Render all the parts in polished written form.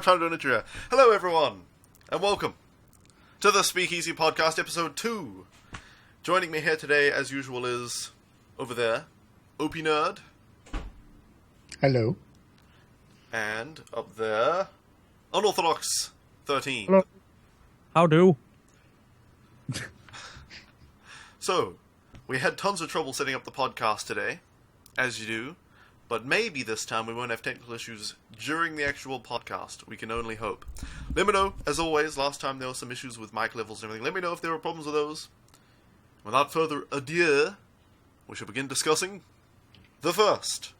Trying to do an intro. Hello, everyone, and welcome to the Speakeasy podcast, episode 2. Joining me here today, as usual, is over there, OPNerd. Hello. And up there, Unorthodox13. Hello. How do? So, we had tons of trouble setting up the podcast today, as you do. But maybe this time we won't have technical issues during the actual podcast. We can only hope. Let me know, as always, last time there were some issues with mic levels and everything. Let me know if there were problems with those. Without further ado, we shall begin discussing the first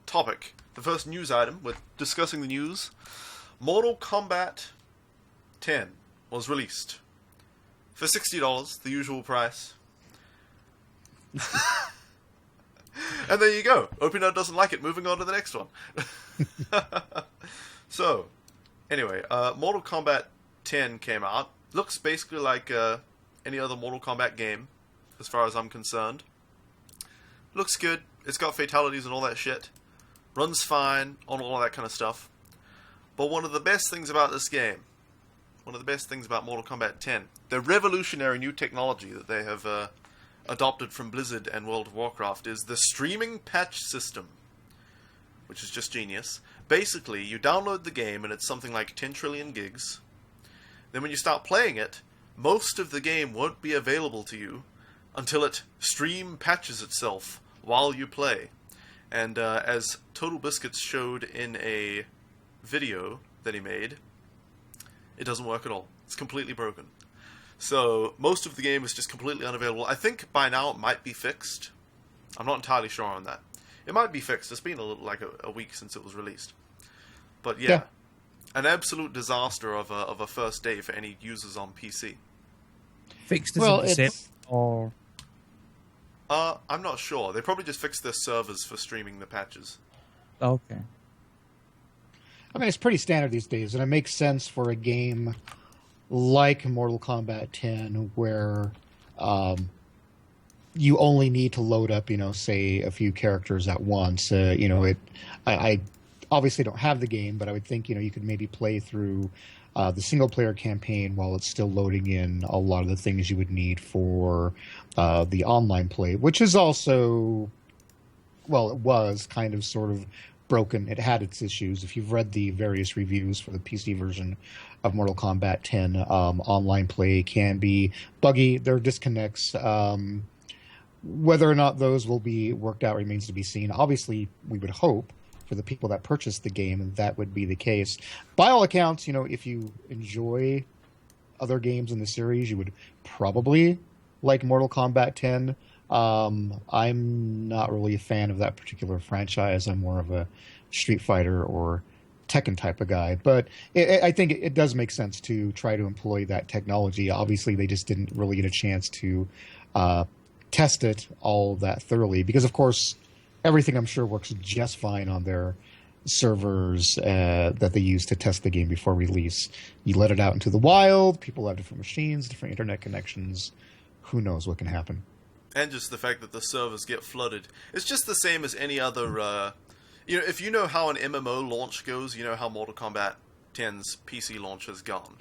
topic. The first news item. We're discussing the news. Mortal Kombat 10 was released for $60, the usual price. And there you go. OPNerd doesn't like it. Moving on to the next one. So, anyway, Mortal Kombat 10 came out. Looks basically like any other Mortal Kombat game, as far as I'm concerned. Looks good. It's got fatalities and all that shit. Runs fine, on all that kind of stuff. But one of the best things about this game, one of the best things about Mortal Kombat 10, the revolutionary new technology that they have adopted from Blizzard and World of Warcraft, is the streaming patch system, which is just genius. Basically, you download the game and it's something like 10 trillion gigs. Then when you start playing it, most of the game won't be available to you until it stream patches itself while you play. And as Total Biscuits showed in a video that he made, it doesn't work at all. It's completely broken. So, most of the game is just completely unavailable. I think by now it might be fixed. I'm not entirely sure on that. It might be fixed. It's been a week since it was released. But yeah, an absolute disaster of a first day for any users on PC. Fixed as a zip, or... I'm not sure. They probably just fixed their servers for streaming the patches. Okay. I mean, it's pretty standard these days, and it makes sense for a game like Mortal Kombat 10, where you only need to load up, say a few characters at once. I obviously don't have the game, but I would think, you could maybe play through the single-player campaign while it's still loading in a lot of the things you would need for the online play, which is also, well, it was kind of sort of broken. It had its issues. If you've read the various reviews for the PC version of Mortal Kombat 10, online play can be buggy. There are disconnects. Whether or not those will be worked out remains to be seen. Obviously, we would hope for the people that purchased the game that would be the case. By all accounts, if you enjoy other games in the series, you would probably like Mortal Kombat 10. I'm not really a fan of that particular franchise. I'm more of a Street Fighter or Tekken type of guy. But I think it does make sense to try to employ that technology. Obviously, they just didn't really get a chance to test it all that thoroughly because, of course, everything I'm sure works just fine on their servers that they use to test the game before release. You let it out into the wild, people have different machines, different internet connections. Who knows what can happen? And just the fact that the servers get flooded. It's just the same as any other... if you know how an MMO launch goes, you know how Mortal Kombat 10's PC launch has gone.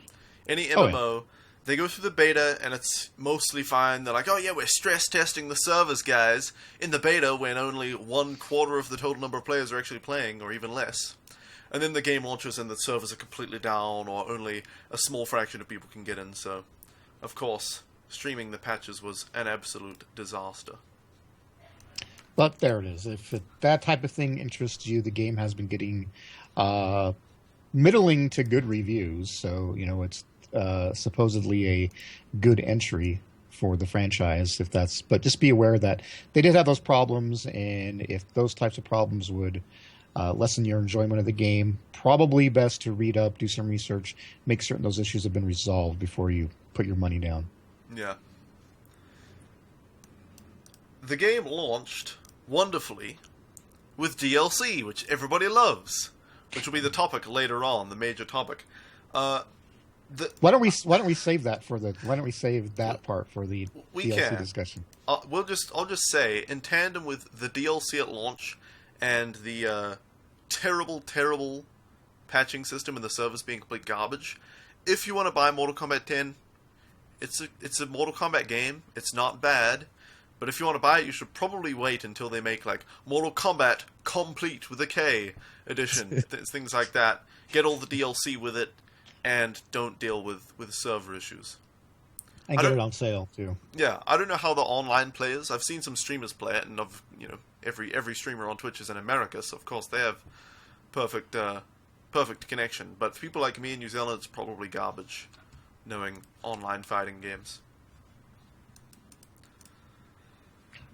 Any MMO, they go through the beta, and it's mostly fine. They're like, oh yeah, we're stress testing the servers, guys, in the beta when only 1/4 of the total number of players are actually playing, or even less. And then the game launches and the servers are completely down, or only a small fraction of people can get in, so... Of course, streaming the patches was an absolute disaster. But there it is. If that type of thing interests you, the game has been getting middling to good reviews. So, it's supposedly a good entry for the franchise. But just be aware that they did have those problems, and if those types of problems would lessen your enjoyment of the game, probably best to read up, do some research, make certain those issues have been resolved before you put your money down. Yeah. The game launched wonderfully with DLC, which everybody loves, which will be the topic later on, the major topic. Why don't we save that for the? Why don't we save that part for the DLC discussion? I'll just say, in tandem with the DLC at launch and the terrible patching system and the servers being complete garbage, if you want to buy Mortal Kombat 10, it's a Mortal Kombat game. It's not bad, but if you want to buy it, you should probably wait until they make like Mortal Kombat Complete with a K edition, things like that. Get all the DLC with it, and don't deal with server issues. And get it on sale too. Yeah, I don't know how the online players. I've seen some streamers play it, and every streamer on Twitch is in America, so of course they have perfect connection. But for people like me in New Zealand, it's probably garbage, knowing online fighting games.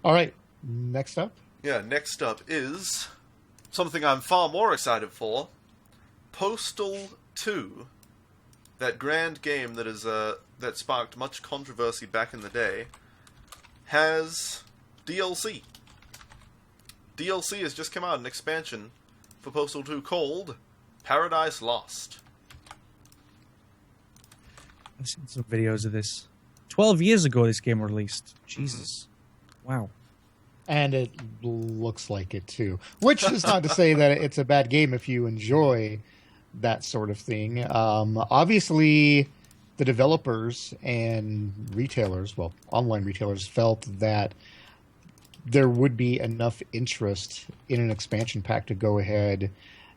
All right, next up. Yeah, next up is something I'm far more excited for: Postal 2. That grand game that is that sparked much controversy back in the day has DLC. DLC has just come out, an expansion for Postal 2 called Paradise Lost. I've seen some videos of this. 12 years ago this game released. Jesus. Wow. And it looks like it too. Which is not to say that it's a bad game if you enjoy that sort of thing. Obviously, the developers and retailers, well, online retailers, felt that there would be enough interest in an expansion pack to go ahead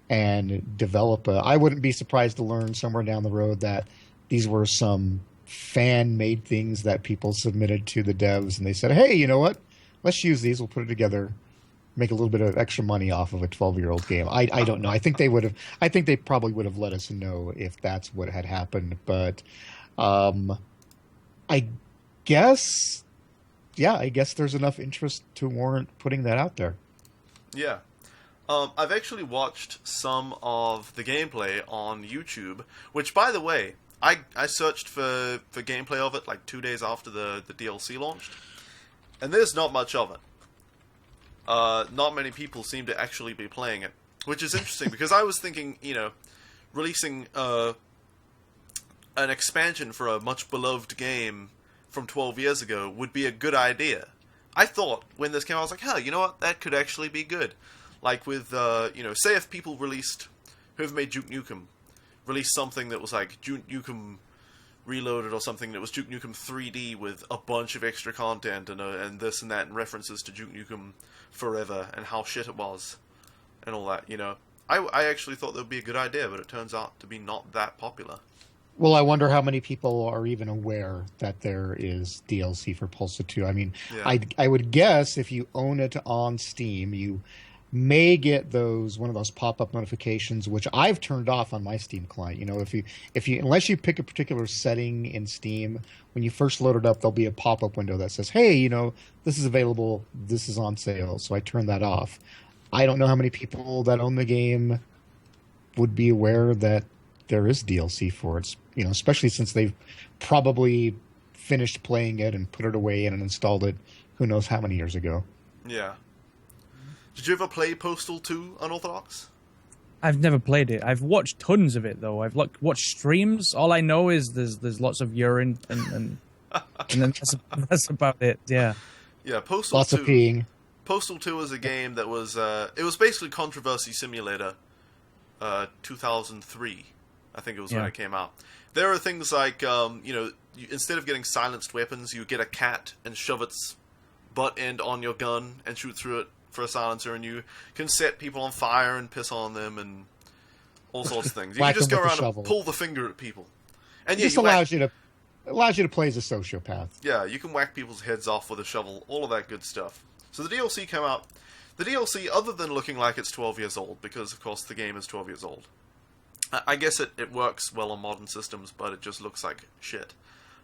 and develop I wouldn't be surprised to learn somewhere down the road that these were some fan-made things that people submitted to the devs, and they said, hey, you know what? Let's use these. We'll put it together, make a little bit of extra money off of a 12-year-old game. I don't know. I think they probably would have let us know if that's what had happened. But I guess there's enough interest to warrant putting that out there. Yeah. I've actually watched some of the gameplay on YouTube, which, by the way, I searched for gameplay of it like 2 days after the DLC launched, and there's not much of it. Not many people seem to actually be playing it, which is interesting because I was thinking, releasing an expansion for a much beloved game from 12 years ago would be a good idea. I thought when this came out, I was like, hell, you know what? That could actually be good. Like with, say if people whoever made Duke Nukem, released something that was like Duke Nukem Reloaded or something that was Duke Nukem 3D with a bunch of extra content and this and that and references to Duke Nukem Forever and how shit it was and all that, I actually thought that would be a good idea, but it turns out to be not that popular. Well, I wonder how many people are even aware that there is DLC for Pulsar 2. I mean, yeah. I would guess if you own it on Steam, you may get one of those pop-up notifications, which I've turned off on my Steam client. If you unless you pick a particular setting in Steam, when you first load it up, there'll be a pop-up window that says, hey, this is available, this is on sale. So I turn that off. I don't know how many people that own the game would be aware that there is DLC for it, especially since they've probably finished playing it and put it away and installed it who knows how many years ago. Yeah. Did you ever play Postal 2 Unorthodox? I've never played it. I've watched tons of it, though. I've watched streams. All I know is there's lots of urine, and then that's about it, yeah. Yeah, Postal 2... Lots of peeing. Postal 2 is a game that was... it was basically Controversy Simulator 2003, I think it was when it came out. There are things like, instead of getting silenced weapons, you get a cat and shove its butt end on your gun and shoot through it for a silencer, and you can set people on fire and piss on them and all sorts of things. You can just go around and pull the finger at people. And it just allows you to play as a sociopath. Yeah, you can whack people's heads off with a shovel, all of that good stuff. So the DLC came out. The DLC, other than looking like it's 12 years old, because of course the game is 12 years old, I guess it works well on modern systems, but it just looks like shit.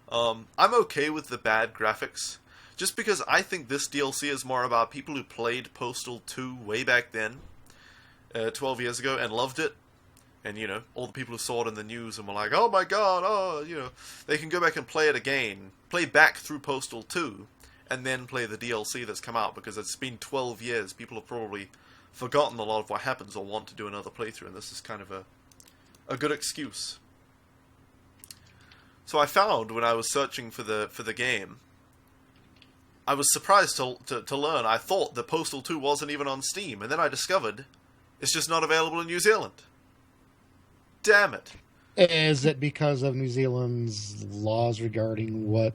I'm okay with the bad graphics, just because I think this DLC is more about people who played Postal 2 way back then, 12 years ago, and loved it. And, all the people who saw it in the news and were like, oh my god, they can go back and play it again, play back through Postal 2, and then play the DLC that's come out, because it's been 12 years. People have probably forgotten a lot of what happens or want to do another playthrough, and this is kind of a good excuse. So I found, when I was searching for the game, I was surprised to learn. I thought that Postal 2 wasn't even on Steam, and then I discovered it's just not available in New Zealand. damn it. Is it because of New Zealand's laws regarding what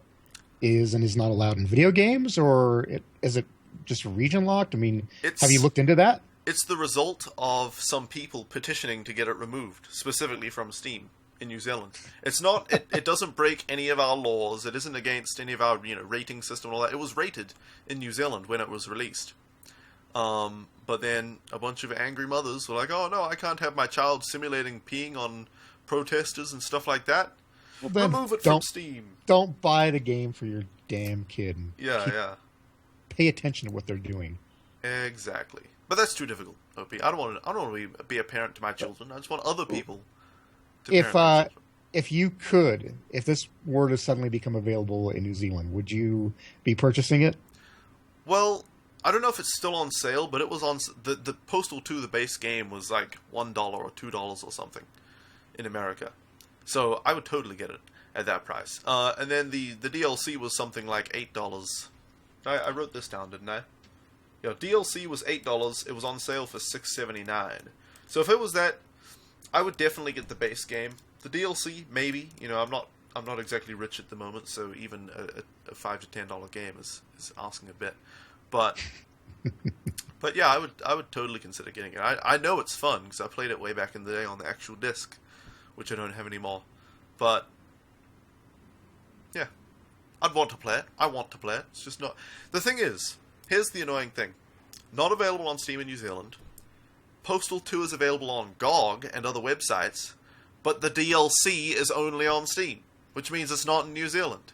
is and is not allowed in video games, or is it just region locked? I mean, have you looked into that? It's the result of some people petitioning to get it removed, specifically from Steam in New Zealand. It's not. It doesn't break any of our laws. It isn't against any of our rating system and all that. It was rated in New Zealand when it was released. But then a bunch of angry mothers were like, "Oh no, I can't have my child simulating peeing on protesters and stuff like that. Well, then remove it from Steam. Don't buy the game for your damn kid. Yeah. Pay attention to what they're doing. Exactly. But that's too difficult, OP. I don't want to be a parent to my children. I just want other people to parent my children. If this were to suddenly become available in New Zealand, would you be purchasing it? Well, I don't know if it's still on sale, but it was on the Postal 2, the base game, was like $1 or $2 or something in America. So I would totally get it at that price. And then the DLC was something like $8. I wrote this down, didn't I? Yeah, DLC was $8. It was on sale for $6.79. So if it was that, I would definitely get the base game. The DLC, maybe. I'm not exactly rich at the moment, so even a $5 to $10 game is asking a bit. But yeah, I would totally consider getting it. I know it's fun because I played it way back in the day on the actual disc, which I don't have anymore. But yeah, I'd want to play it. I want to play it. It's just not. The thing is, here's the annoying thing: not available on Steam in New Zealand. Postal 2 is available on GOG and other websites, but the DLC is only on Steam, which means it's not in New Zealand.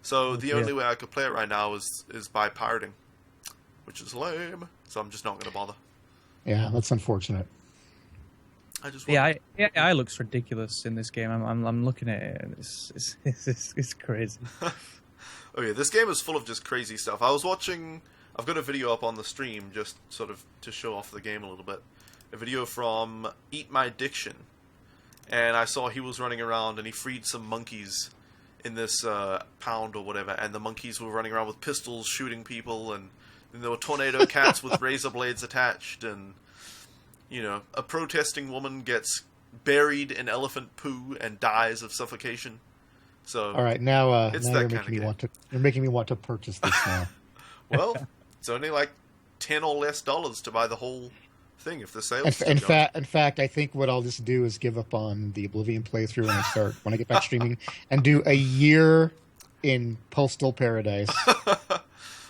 So the only way I could play it right now is by pirating, which is lame. So I'm just not going to bother. Yeah, that's unfortunate. AI looks ridiculous in this game. I'm looking at it. And it's crazy. Oh yeah, this game is full of just crazy stuff. I've got a video up on the stream just sort of to show off the game a little bit. A video from Eat My Diction, and I saw he was running around and he freed some monkeys in this pound or whatever, and the monkeys were running around with pistols shooting people, and there were tornado cats with razor blades attached, and a protesting woman gets buried in elephant poo and dies of suffocation. So all right, now it's now that you're making me want to purchase this now. Well, it's only like $10 or less to buy the whole thing if the sales. In fact, I think what I'll just do is give up on the Oblivion playthrough when I get back streaming, and do a year in Postal Paradise.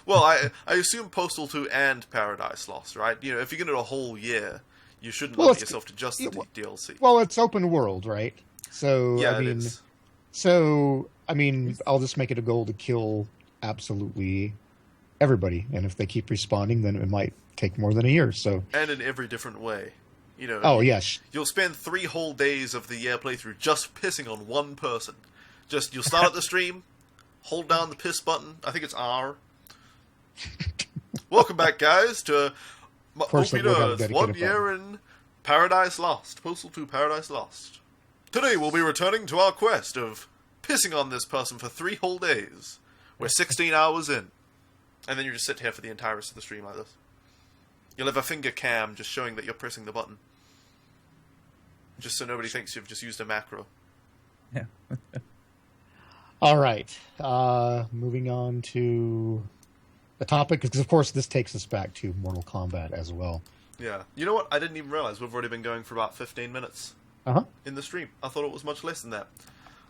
Well, I assume Postal 2 and Paradise Lost, right? If you're going to do a whole year, you shouldn't limit yourself to just the DLC. Well, it's open world, right? So yeah, it is. So I'll just make it a goal to kill absolutely everybody, and if they keep responding, then it might take more than a year. So, and in every different way, Oh yes, you'll spend 3 whole days of the year playthrough just pissing on one person. You'll start at the stream, hold down the piss button. I think it's R. Welcome back, guys, to OPNerd 1 year in Paradise Lost, Postal 2 Paradise Lost. Today we'll be returning to our quest of pissing on this person for 3 whole days. We're 16 hours in. And then you just sit here for the entire rest of the stream like this. You'll have a finger cam just showing that you're pressing the button. Just so nobody thinks you've just used a macro. Yeah. All right. Moving on to the topic, because of course this takes us back to Mortal Kombat as well. Yeah. You know what? I didn't even realize we've already been going for about 15 minutes in the stream. I thought it was much less than that.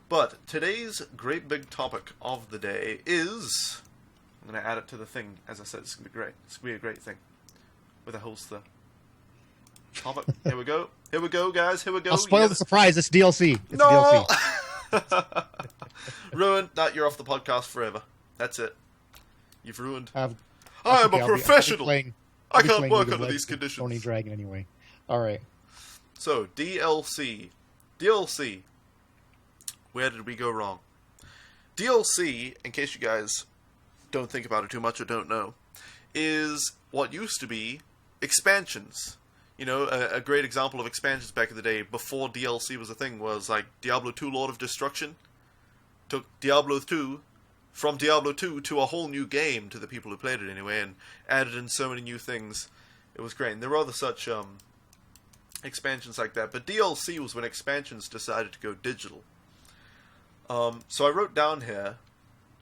But today's great big topic of the day is... I'm going to add it to the thing. As I said, it's going to be great. It's going to be a great thing. With a holster. Topic. Here we go. Here we go, guys. Here we go. I'll spoil the surprise. It's DLC. It's no! DLC. Ruined. That you're off the podcast forever. That's it. You've ruined. I am a professional. I can't work under these conditions. Stony Dragon anyway. All right. So, DLC. DLC. Where did we go wrong? DLC, in case you guys... don't think about it too much or don't know, is what used to be expansions. A great example of expansions back in the day, before DLC was a thing, was like Diablo 2 Lord of Destruction. Took Diablo 2, from Diablo 2 to a whole new game to the people who played it anyway, and added in so many new things. It was great. And there were other such expansions like that. But DLC was when expansions decided to go digital. So I wrote down here,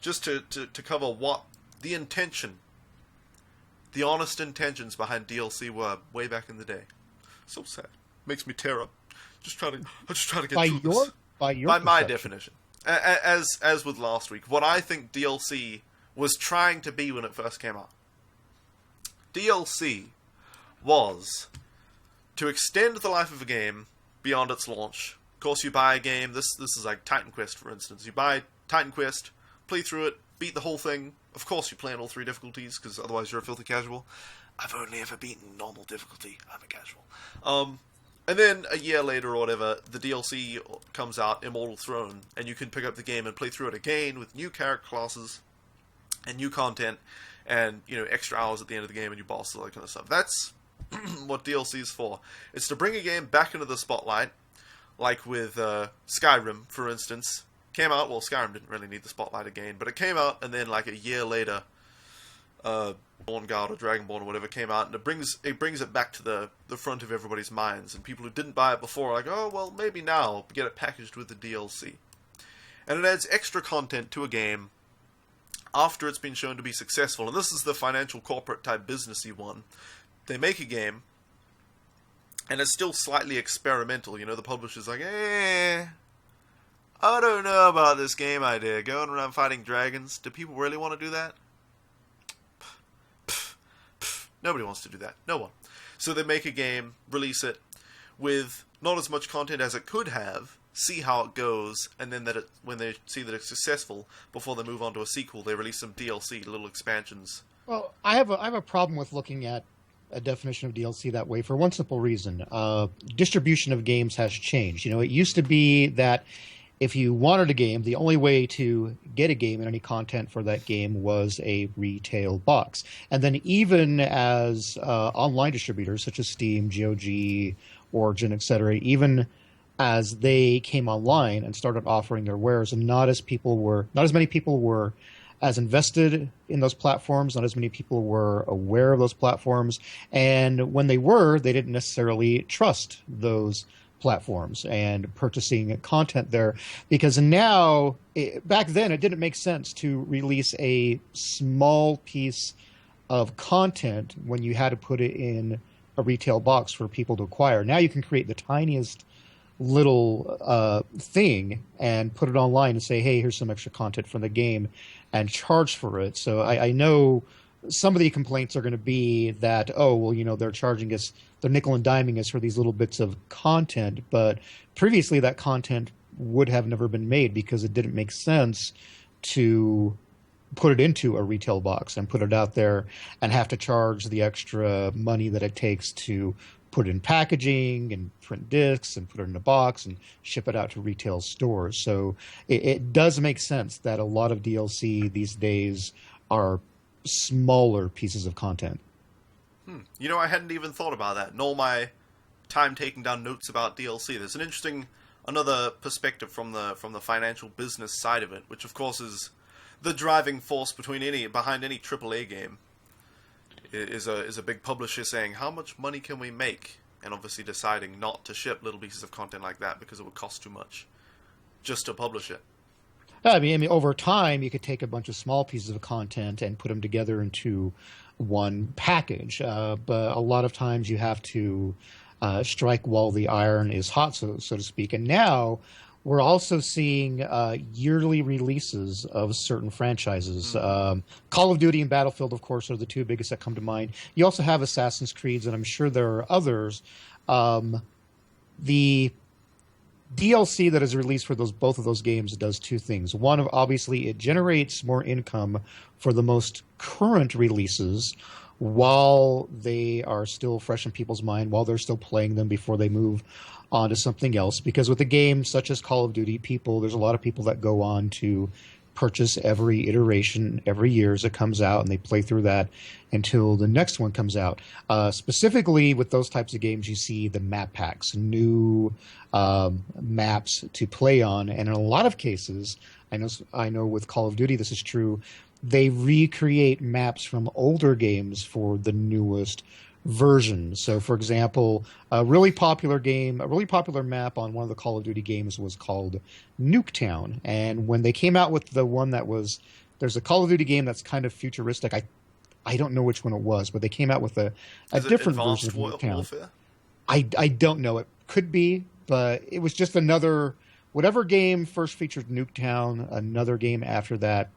just to cover what the intention, the honest intentions behind DLC were way back in the day. So sad. Makes me tear up. I'm just trying to get through this. By my definition. As with last week, what I think DLC was trying to be when it first came out. DLC was to extend the life of a game beyond its launch. Of course, you buy a game. This is like Titan Quest, for instance. You buy Titan Quest, play through it, beat the whole thing. Of course, you play in all 3 difficulties, because otherwise you're a filthy casual. I've only ever beaten normal difficulty. I'm a casual. And then a year later or whatever, the DLC comes out, Immortal Throne, and you can pick up the game and play through it again with new character classes and new content, and extra hours at the end of the game and you boss, all that kind of stuff. That's what DLC is for. It's to bring a game back into the spotlight, like with Skyrim, for instance. Came out, well, Skyrim didn't really need the spotlight again, but it came out, and then like a year later, Dawnguard or Dragonborn or whatever came out, and it brings it back to the front of everybody's minds, and people who didn't buy it before are like, oh, well, maybe now, get it packaged with the DLC. And it adds extra content to a game after it's been shown to be successful, and this is the financial corporate type businessy one. They make a game, and it's still slightly experimental. The publisher's like, I don't know about this game idea, going around fighting dragons. Do people really want to do that? Nobody wants to do that. No one. So they make a game, release it, with not as much content as it could have, see how it goes, and then when they see that it's successful, before they move on to a sequel, they release some DLC, little expansions. Well, I have a problem with looking at a definition of DLC that way for one simple reason. Distribution of games has changed. It used to be that if you wanted a game, the only way to get a game and any content for that game was a retail box. And then even as online distributors such as Steam, GOG, Origin, etc., even as they came online and started offering their wares, and not as many people were as invested in those platforms, not as many people were aware of those platforms, and when they were, they didn't necessarily trust those platforms and purchasing content there, because now, back then, it didn't make sense to release a small piece of content when you had to put it in a retail box for people to acquire. Now you can create the tiniest little thing and put it online and say, hey, here's some extra content from the game, and charge for it. So I know some of the complaints are going to be that, they're charging us, they're nickel and diming us for these little bits of content, but previously that content would have never been made because it didn't make sense to put it into a retail box and put it out there and have to charge the extra money that it takes to put it in packaging and print discs and put it in a box and ship it out to retail stores. So it does make sense that a lot of DLC these days are smaller pieces of content. I hadn't even thought about that, nor my time taking down notes about DLC. There's another perspective from the financial business side of it, which of course is the driving force behind any AAA game. Is a big publisher saying, how much money can we make? And obviously deciding not to ship little pieces of content like that because it would cost too much just to publish it. I mean, over time, you could take a bunch of small pieces of content and put them together into one package. But a lot of times you have to strike while the iron is hot, so to speak. And now we're also seeing yearly releases of certain franchises. Call of Duty and Battlefield, of course, are the 2 biggest that come to mind. You also have Assassin's Creed, and I'm sure there are others. The DLC that is released for both of those games does 2 things. One, obviously, it generates more income for the most current releases while they are still fresh in people's mind, while they're still playing them before they move on to something else. Because with a game such as Call of Duty, there's a lot of people that go on to purchase every iteration every year as it comes out, and they play through that until the next one comes out. Specifically with those types of games, you see the map packs, new maps to play on, and in a lot of cases, I know with Call of Duty this is true, they recreate maps from older games for the newest versions. So, for example, a really popular map on one of the Call of Duty games was called Nuketown. And when they came out with the one that was, there's a Call of Duty game that's kind of futuristic. I don't know which one it was, but they came out with a different version of Nuketown. Warfare? I don't know. It could be, but it was just another, whatever game first featured Nuketown, another game after that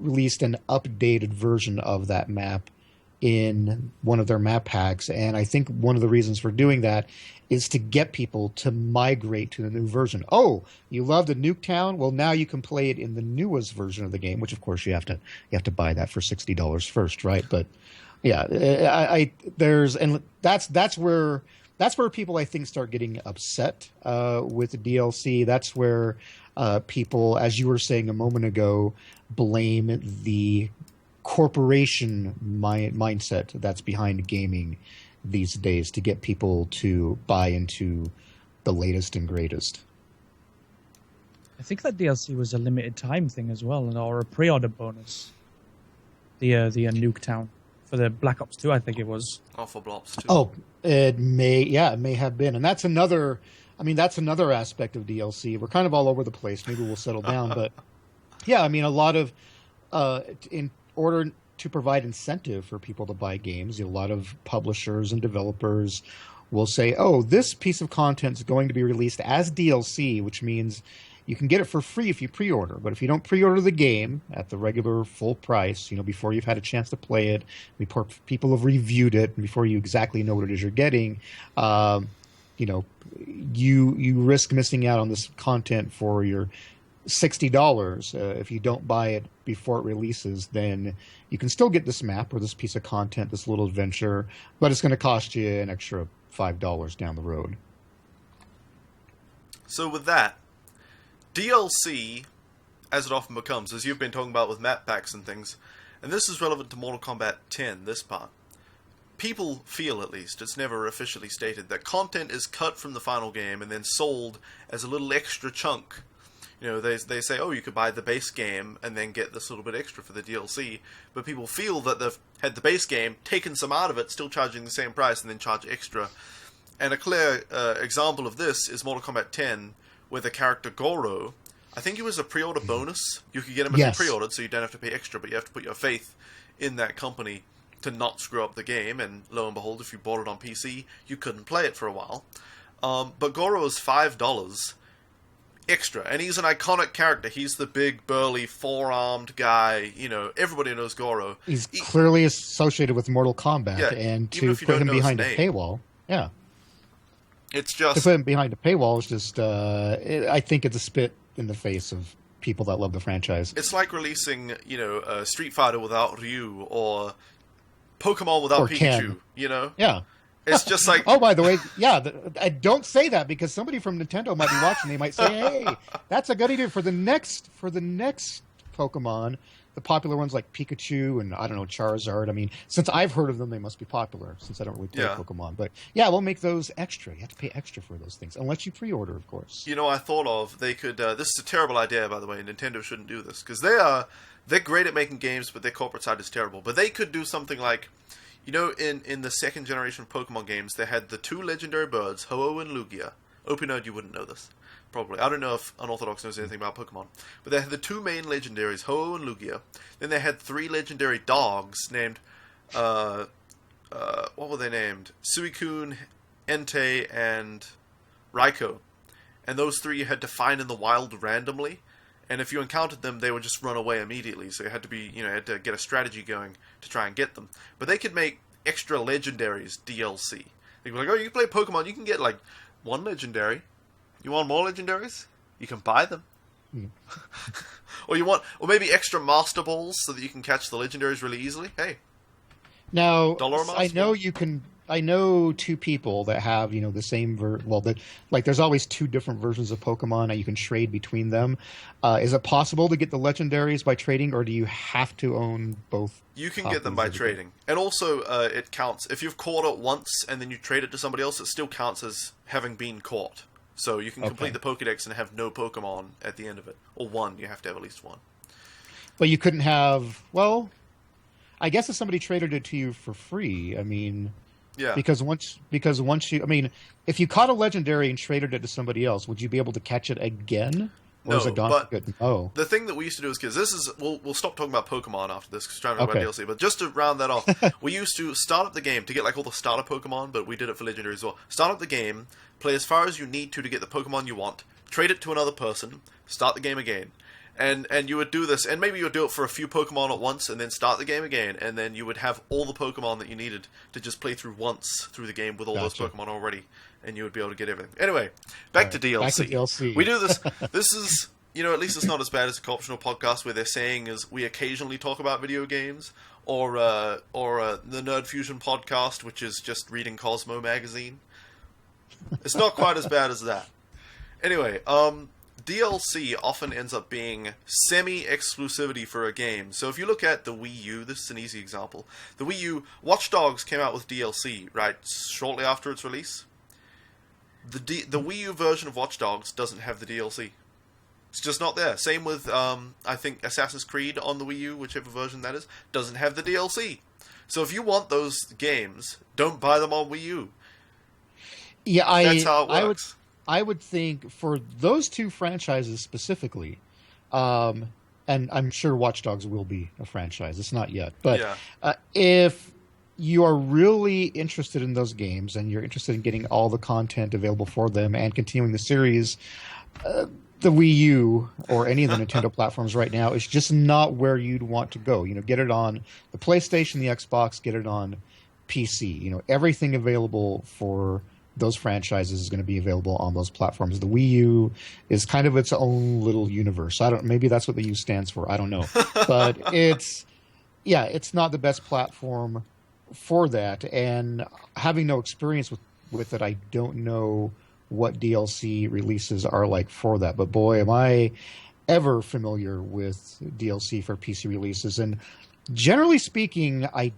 released an updated version of that map in one of their map packs. And I think one of the reasons for doing that is to get people to migrate to the new version. Oh, you love the Nuketown? Well, now you can play it in the newest version of the game, which of course you have to buy that for $60 first, right? But yeah, that's where people I think start getting upset with the DLC. That's where people, as you were saying a moment ago, blame the corporation mindset that's behind gaming these days to get people to buy into the latest and greatest. I think that DLC was a limited time thing as well, or a pre-order bonus. The Nuketown for the Black Ops 2, I think it was. Oh, for Black Ops 2. Oh, it may have been, and that's another aspect of DLC. We're kind of all over the place. Maybe we'll settle down, but yeah, I mean, a lot of in order to provide incentive for people to buy games, a lot of publishers and developers will say, oh, this piece of content is going to be released as DLC, which means you can get it for free if you pre-order. But if you don't pre-order the game at the regular full price, before you've had a chance to play it, before people have reviewed it, and before you exactly know what it is you're getting, you risk missing out on this content for your $60. If you don't buy it before it releases, then you can still get this map or this piece of content, this little adventure, but it's going to cost you an extra $5 down the road. So with that, DLC, as it often becomes, as you've been talking about with map packs and things, and this is relevant to Mortal Kombat 10, this part, people feel, at least, it's never officially stated, that content is cut from the final game and then sold as a little extra chunk. They say, oh, you could buy the base game and then get this little bit extra for the DLC, but people feel that they've had the base game, taken some out of it, still charging the same price, and then charge extra. And a clear example of this is Mortal Kombat 10, where the character Goro, I think it was a pre-order bonus. You could get him if you pre-ordered, so you don't have to pay extra, but you have to put your faith in that company to not screw up the game, and lo and behold, if you bought it on PC, you couldn't play it for a while. But Goro is $5 extra, and he's an iconic character. He's the big, burly, four-armed guy. Everybody knows Goro. He's clearly associated with Mortal Kombat, and to put him behind a paywall, it's just... To put him behind a paywall is just, I think it's a spit in the face of people that love the franchise. It's like releasing, Street Fighter without Ryu, or Pokemon without Pikachu, Yeah. It's just like... Oh, by the way, I don't say that because somebody from Nintendo might be watching. They might say, hey, that's a good idea for the next Pokemon. The popular ones like Pikachu and, I don't know, Charizard. I mean, since I've heard of them, they must be popular since I don't really play Pokemon. But yeah, we'll make those extra. You have to pay extra for those things, unless you pre-order, of course. I thought of, they could... this is a terrible idea, by the way. Nintendo shouldn't do this, because they're great at making games, but their corporate side is terrible. But they could do something like... in the second generation of Pokemon games, they had the two legendary birds, Ho-Oh and Lugia. OPNerd, you wouldn't know this. Probably. I don't know if Unorthodox knows anything about Pokemon. But they had the two main legendaries, Ho-Oh and Lugia. Then they had three legendary dogs named... what were they named? Suicune, Entei, and Raikou. And those three you had to find in the wild randomly. And if you encountered them, they would just run away immediately. So you had to had to get a strategy going to try and get them. But they could make extra legendaries DLC. They'd be like, oh, you can play Pokemon, you can get like one legendary. You want more legendaries? You can buy them. or maybe extra Master Balls so that you can catch the legendaries really easily. Hey. Now, I know two people that have, the same there's always two different versions of Pokemon and you can trade between them. Is it possible to get the legendaries by trading, or do you have to own both? You can get them by trading. And also, it counts. If you've caught it once and then you trade it to somebody else, it still counts as having been caught. So you can complete the Pokedex and have no Pokemon at the end of it. Or one. You have to have at least one. But you couldn't have, I guess if somebody traded it to you for free, I mean, Yeah. because once you, I mean, if you caught a legendary and traded it to somebody else, would you be able to catch it again? Or is No, it gone but for good? Oh, the thing that we used to do as kids, this is we'll stop talking about Pokemon after this because we're trying to talk Okay. about DLC. But just to round that off, we used to start up the game to get like all the starter Pokemon, but we did it for Legendary as well. Start up the game, play as far as you need to get the Pokemon you want, trade it to another person, start the game again. And you would do this, and maybe you would do it for a few Pokemon at once, and then start the game again, and then you would have all the Pokemon that you needed to just play through once through the game with all those Gotcha. Pokemon already, and you would be able to get everything. Anyway, back to DLC. back to DLC. We do this. This is, at least it's not as bad as a optional podcast where they're saying is we occasionally talk about video games, or the Nerd Fusion podcast, which is just reading Cosmo magazine. It's not quite as bad as that. Anyway, DLC often ends up being semi-exclusivity for a game. So if you look at the Wii U, this is an easy example. The Wii U, Watch Dogs came out with DLC, right, shortly after its release. The Wii U version of Watch Dogs doesn't have the DLC. It's just not there. Same with, I think, Assassin's Creed on the Wii U, whichever version that is, doesn't have the DLC. So if you want those games, don't buy them on Wii U. Yeah, That's how it works. I would think for those two franchises specifically, and I'm sure Watch Dogs will be a franchise. It's not yet. But if you are really interested in those games and you're interested in getting all the content available for them and continuing the series, the Wii U or any of the Nintendo platforms right now is just not where you'd want to go. Get it on the PlayStation, the Xbox, get it on PC. Everything available for those franchises is going to be available on those platforms. The Wii U is kind of its own little universe. Maybe that's what the U stands for. I don't know. But it's not the best platform for that. And having no experience with it, I don't know what DLC releases are like for that. But boy, am I ever familiar with DLC for PC releases. And generally speaking, I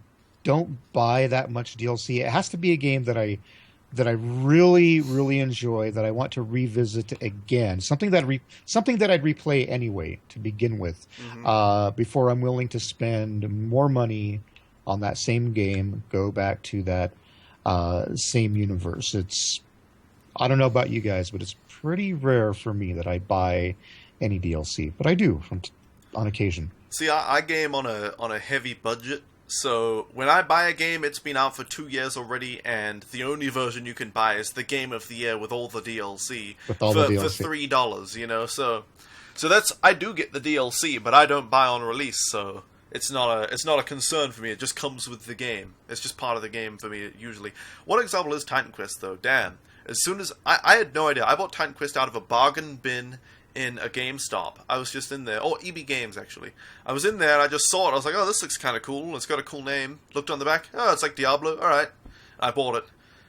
don't buy that much DLC. It has to be a game that I really, really enjoy, that I want to revisit again. Something that I'd replay anyway to begin with, before I'm willing to spend more money on that same game, go back to that same universe. I don't know about you guys, but it's pretty rare for me that I buy any DLC, but I do on occasion. See, I game on a heavy budget. So when I buy a game, it's been out for 2 years already, and the only version you can buy is the Game of the Year with all the DLC For $3. So that's, I do get the DLC, but I don't buy on release. So it's not a concern for me. It just comes with the game. It's just part of the game for me usually. One example is Titan Quest though. Damn, as soon as I had no idea, I bought Titan Quest out of a bargain bin in a GameStop. I was just in there. Oh, EB Games, actually. I was in there, and I just saw it. I was like, oh, this looks kind of cool. It's got a cool name. Looked on the back. Oh, it's like Diablo. All right. I bought it.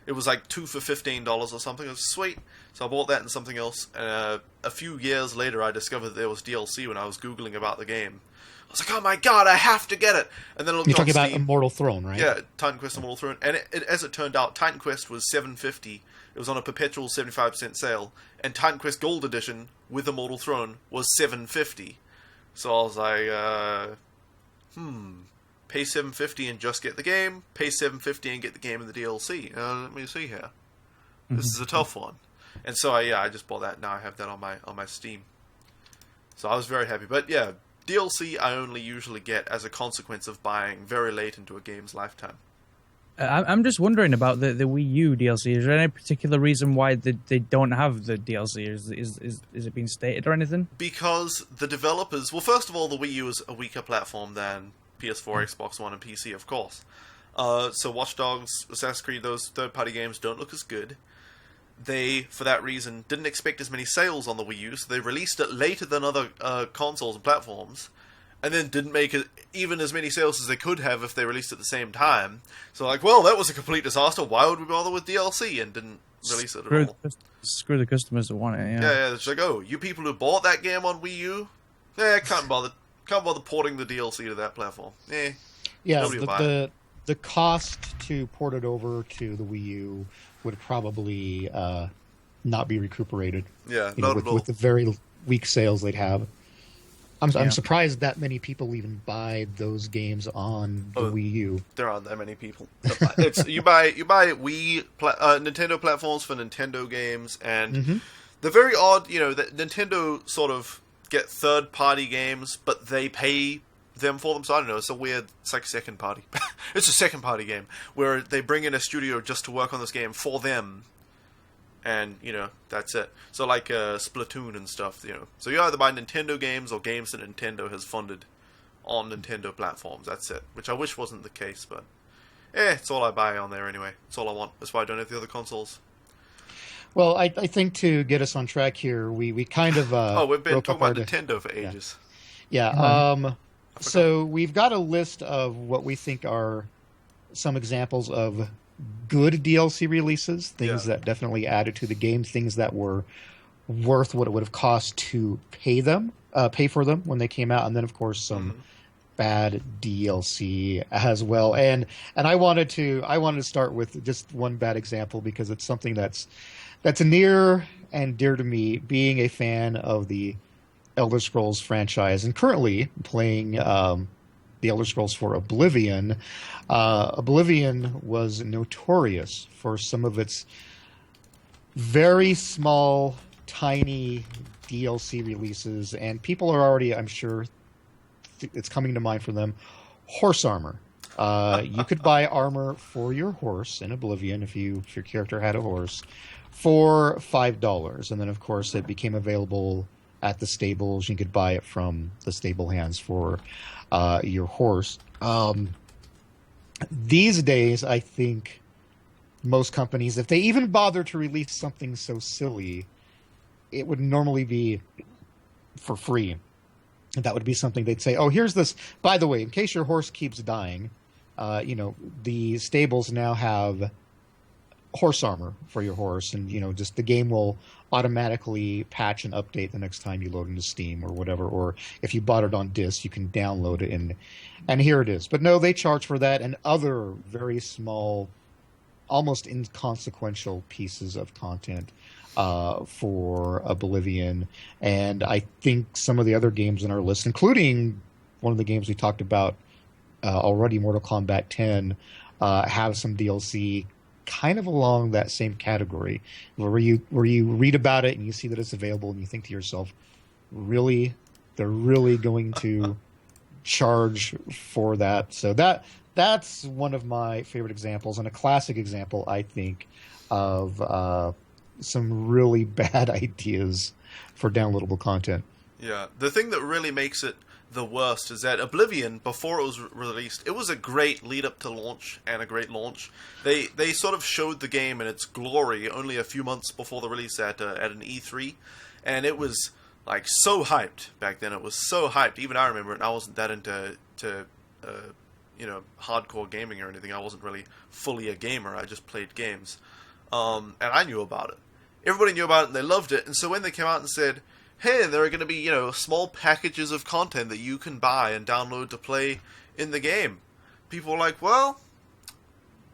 It was like 2 for $15 or something. It was sweet. So I bought that and something else. And a few years later, I discovered that there was DLC when I was Googling about the game. I was like, oh my god, I have to get it. And then I looked You're on talking about Steam. Immortal Throne, right? Yeah, Titan Quest Immortal Throne. And as it turned out, Titan Quest was $7.50. It was on a perpetual 75% sale. And Titan Quest Gold Edition with Immortal Throne was $7.50. So I was like, pay $7.50 and just get the game. Pay $7.50 and get the game and the DLC. Let me see here. This is a tough one. And so I just bought that. Now I have that on my Steam. So I was very happy. But yeah, DLC I only usually get as a consequence of buying very late into a game's lifetime. I'm just wondering about the Wii U DLC. Is there any particular reason why they don't have the DLC? Is it being stated or anything? Because the developers... Well, first of all, the Wii U is a weaker platform than PS4, Xbox One, and PC, of course. So Watch Dogs, Assassin's Creed, those third-party games don't look as good. They, for that reason, didn't expect as many sales on the Wii U, so they released it later than other consoles and platforms, and then didn't make even as many sales as they could have if they released it at the same time. So like, well, that was a complete disaster. Why would we bother with DLC? And didn't release it at all. Screw the customers that want it, Yeah, it's like, oh, you people who bought that game on Wii U, can't bother porting the DLC to that platform. Yeah, nobody will buy it. the cost to port it over to the Wii U would probably not be recuperated. Yeah, not at all. With the very weak sales they'd have. I'm surprised that many people even buy those games on the Wii U. There aren't that many people. It's you buy Nintendo platforms for Nintendo games, and the very odd, that Nintendo sort of get third-party games, but they pay them for them. So I don't know. It's like second party. It's a second party game where they bring in a studio just to work on this game for them. And, that's it. So like Splatoon and stuff, So you either buy Nintendo games or games that Nintendo has funded on Nintendo platforms. That's it. Which I wish wasn't the case, but it's all I buy on there anyway. It's all I want. That's why I don't have the other consoles. Well, I think to get us on track here, we kind of we've been talking about Nintendo for ages. Yeah. So we've got a list of what we think are some examples of good DLC releases, things that definitely added to the game, things that were worth what it would have cost to pay for them when they came out, and then of course some bad DLC as well. And I wanted to start with just one bad example because it's something that's near and dear to me, being a fan of the Elder Scrolls franchise and currently playing the Elder Scrolls for Oblivion. Oblivion was notorious for some of its very small, tiny DLC releases, and people are already, I'm sure, it's coming to mind for them, horse armor. You could buy armor for your horse in Oblivion if your character had a horse for $5, and then of course it became available at the stables. You could buy it from the stable hands for your horse. These days, I think most companies, if they even bother to release something so silly, it would normally be for free. And that would be something they'd say, oh, here's this. By the way, in case your horse keeps dying, the stables now have horse armor for your horse, and just the game will automatically patch and update the next time you load into Steam or whatever, or if you bought it on disc you can download it and here it is. But no, they charge for that and other very small, almost inconsequential pieces of content for Oblivion. And I think some of the other games on our list, including one of the games we talked about already, Mortal Kombat 10, have some DLC kind of along that same category, where you read about it and you see that it's available and you think to yourself, really, they're really going to charge for that? So that's one of my favorite examples, and a classic example, I think, of some really bad ideas for downloadable content. Yeah, the thing that really makes it the worst is that Oblivion, before it was released, it was a great lead up to launch and a great launch. They sort of showed the game in its glory only a few months before the release at an E3, and it was like so hyped back then. It was so hyped. Even I remember it. And I wasn't that into hardcore gaming or anything. I wasn't really fully a gamer. I just played games, and I knew about it. Everybody knew about it and they loved it. And so when they came out and said, hey, there are going to be, small packages of content that you can buy and download to play in the game, people were like, well,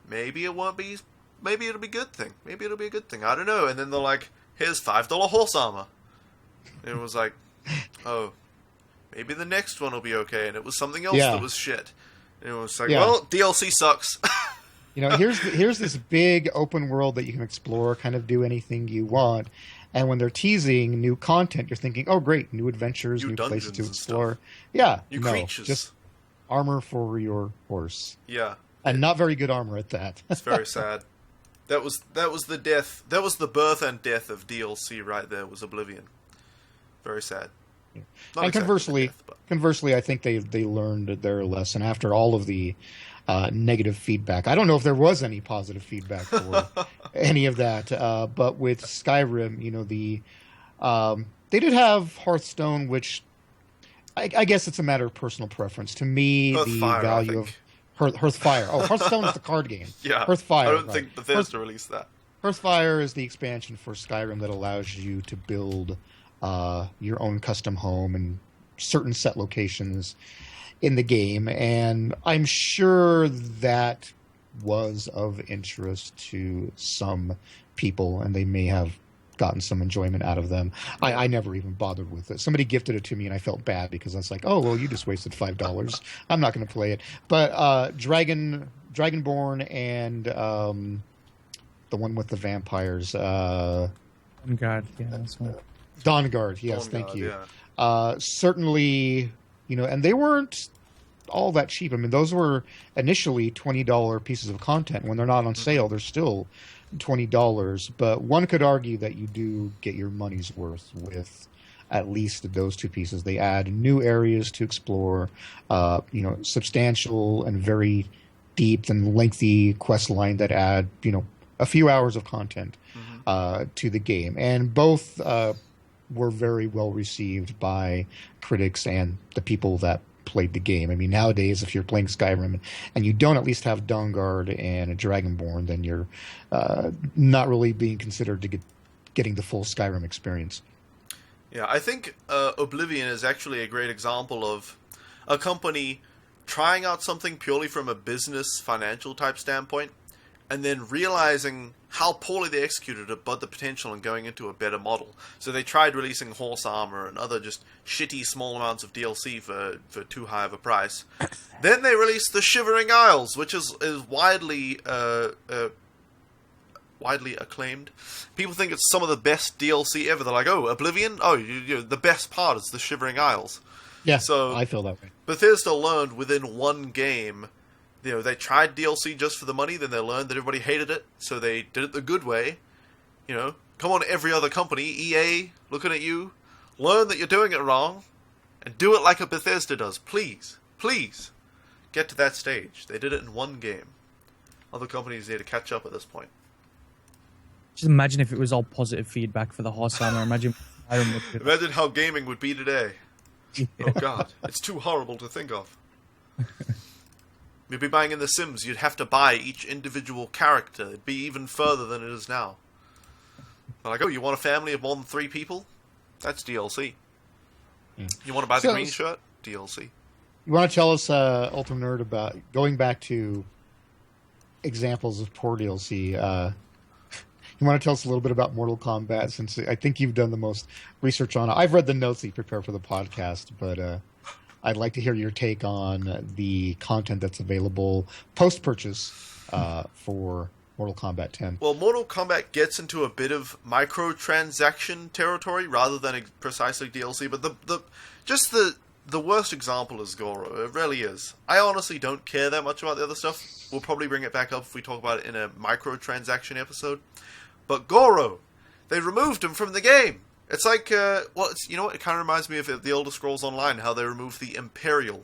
maybe it won't be, maybe it'll be a good thing. Maybe it'll be a good thing. I don't know. And then they're like, here's $5 horse armor. And it was like, oh, maybe the next one will be okay. And it was something else that was shit. And it was like, well, DLC sucks. Here's this big open world that you can explore, kind of do anything you want. And when they're teasing new content, you're thinking, oh, great, new adventures, new places to explore. Yeah. New creatures. Just armor for your horse. Yeah. And not very good armor at that. It's very sad. That was the death. That was the birth and death of DLC right there, was Oblivion. Very sad. Yeah. And conversely, I think they learned their lesson after all of the negative feedback. I don't know if there was any positive feedback for any of that, but with Skyrim, they did have Hearthstone, which I guess it's a matter of personal preference. To me, the value of Hearthfire. Oh, Hearthstone is the card game. Yeah, Hearthfire. I don't think Bethesda released that. Hearthfire is the expansion for Skyrim that allows you to build your own custom home and certain set locations in the game, and I'm sure that was of interest to some people, and they may have gotten some enjoyment out of them. I never even bothered with it. Somebody gifted it to me, and I felt bad because I was like, oh, well, you just wasted $5. I'm not going to play it. But Dragonborn and the one with the vampires. God, yeah, that's one. Dawnguard, yes, thank you. Yeah. Certainly, and they weren't all that cheap. I mean, those were initially $20 pieces of content. When they're not on sale, they're still $20. But one could argue that you do get your money's worth with at least those two pieces. They add new areas to explore, substantial and very deep and lengthy quest line that add, a few hours of content to the game. And both were very well received by critics and the people that played the game. I mean, nowadays, if you're playing Skyrim and you don't at least have Dawnguard and a Dragonborn, then you're not really being considered to getting the full Skyrim experience. Yeah, I think Oblivion is actually a great example of a company trying out something purely from a business, financial type standpoint, and then realizing how poorly they executed it, but the potential and going into a better model. So they tried releasing horse armor and other just shitty small amounts of DLC for too high of a price. Then they released the Shivering Isles, which is widely acclaimed. People think it's some of the best DLC ever. They're like, oh, Oblivion? Oh, the best part is the Shivering Isles. Yeah, so I feel that way. Bethesda learned within one game. They tried DLC just for the money, then they learned that everybody hated it, so they did it the good way. Come on, every other company, EA, looking at you, learn that you're doing it wrong, and do it like a Bethesda does. Please, please, get to that stage. They did it in one game. Other companies need to catch up at this point. Just imagine if it was all positive feedback for the horse armor. Imagine how gaming would be today. Yeah. Oh god, it's too horrible to think of. You'd be buying in The Sims, you'd have to buy each individual character. It'd be even further than it is now. They're like, oh, you want a family of more than 3 people? That's DLC. You want to buy the green shirt? DLC. You want to tell us, OPNerd, about going back to examples of poor DLC? You want to tell us a little bit about Mortal Kombat, since I think you've done the most research on it. I've read the notes that you prepared for the podcast, but I'd like to hear your take on the content that's available post-purchase for Mortal Kombat 10. Well, Mortal Kombat gets into a bit of microtransaction territory rather than precisely DLC, but the worst example is Goro. It really is. I honestly don't care that much about the other stuff. We'll probably bring it back up if we talk about it in a microtransaction episode. But Goro, they removed him from the game. It's like, you know what? It kind of reminds me of the Elder Scrolls Online, how they removed the Imperial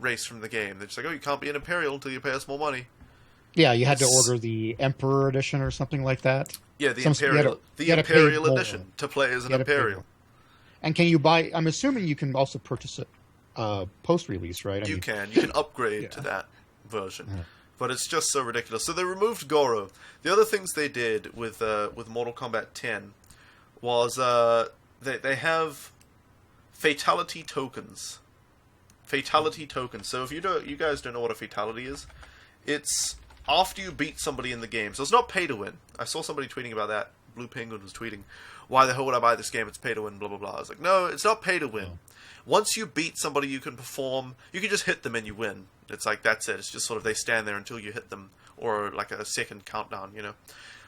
race from the game. They're just like, oh, you can't be an Imperial until you pay us more money. Yeah, you had to order the Emperor Edition or something like that. Yeah, the Imperial Edition to play as an Imperial. And can you buy? I'm assuming you can also purchase it post-release, right? You can upgrade to that version. Yeah. But it's just so ridiculous. So they removed Goro. The other things they did with Mortal Kombat 10 was they have fatality tokens. Fatality tokens. So if you guys don't know what a fatality is, it's after you beat somebody in the game. So it's not pay to win. I saw somebody tweeting about that. Blue Penguin was tweeting, why the hell would I buy this game? It's pay to win, blah, blah, blah. I was like, no, it's not pay to win. Oh. Once you beat somebody, you can just hit them and you win. It's like, that's it. It's just sort of they stand there until you hit them, or like a second countdown,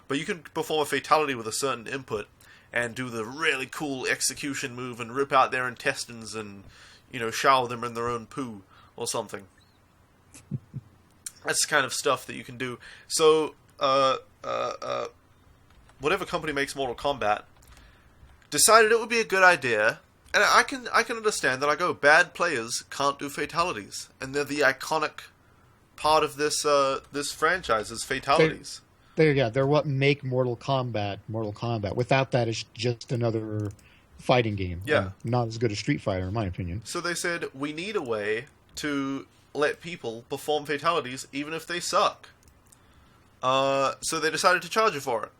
But you can perform a fatality with a certain input and do the really cool execution move and rip out their intestines and, shower them in their own poo or something. That's the kind of stuff that you can do. So, whatever company makes Mortal Kombat decided it would be a good idea. And I can understand that. Bad players can't do fatalities, and they're the iconic part of this franchise is fatalities. They're what make Mortal Kombat. Without that, it's just another fighting game. Yeah, not as good as Street Fighter, in my opinion. So they said we need a way to let people perform fatalities, even if they suck. So they decided to charge you for it.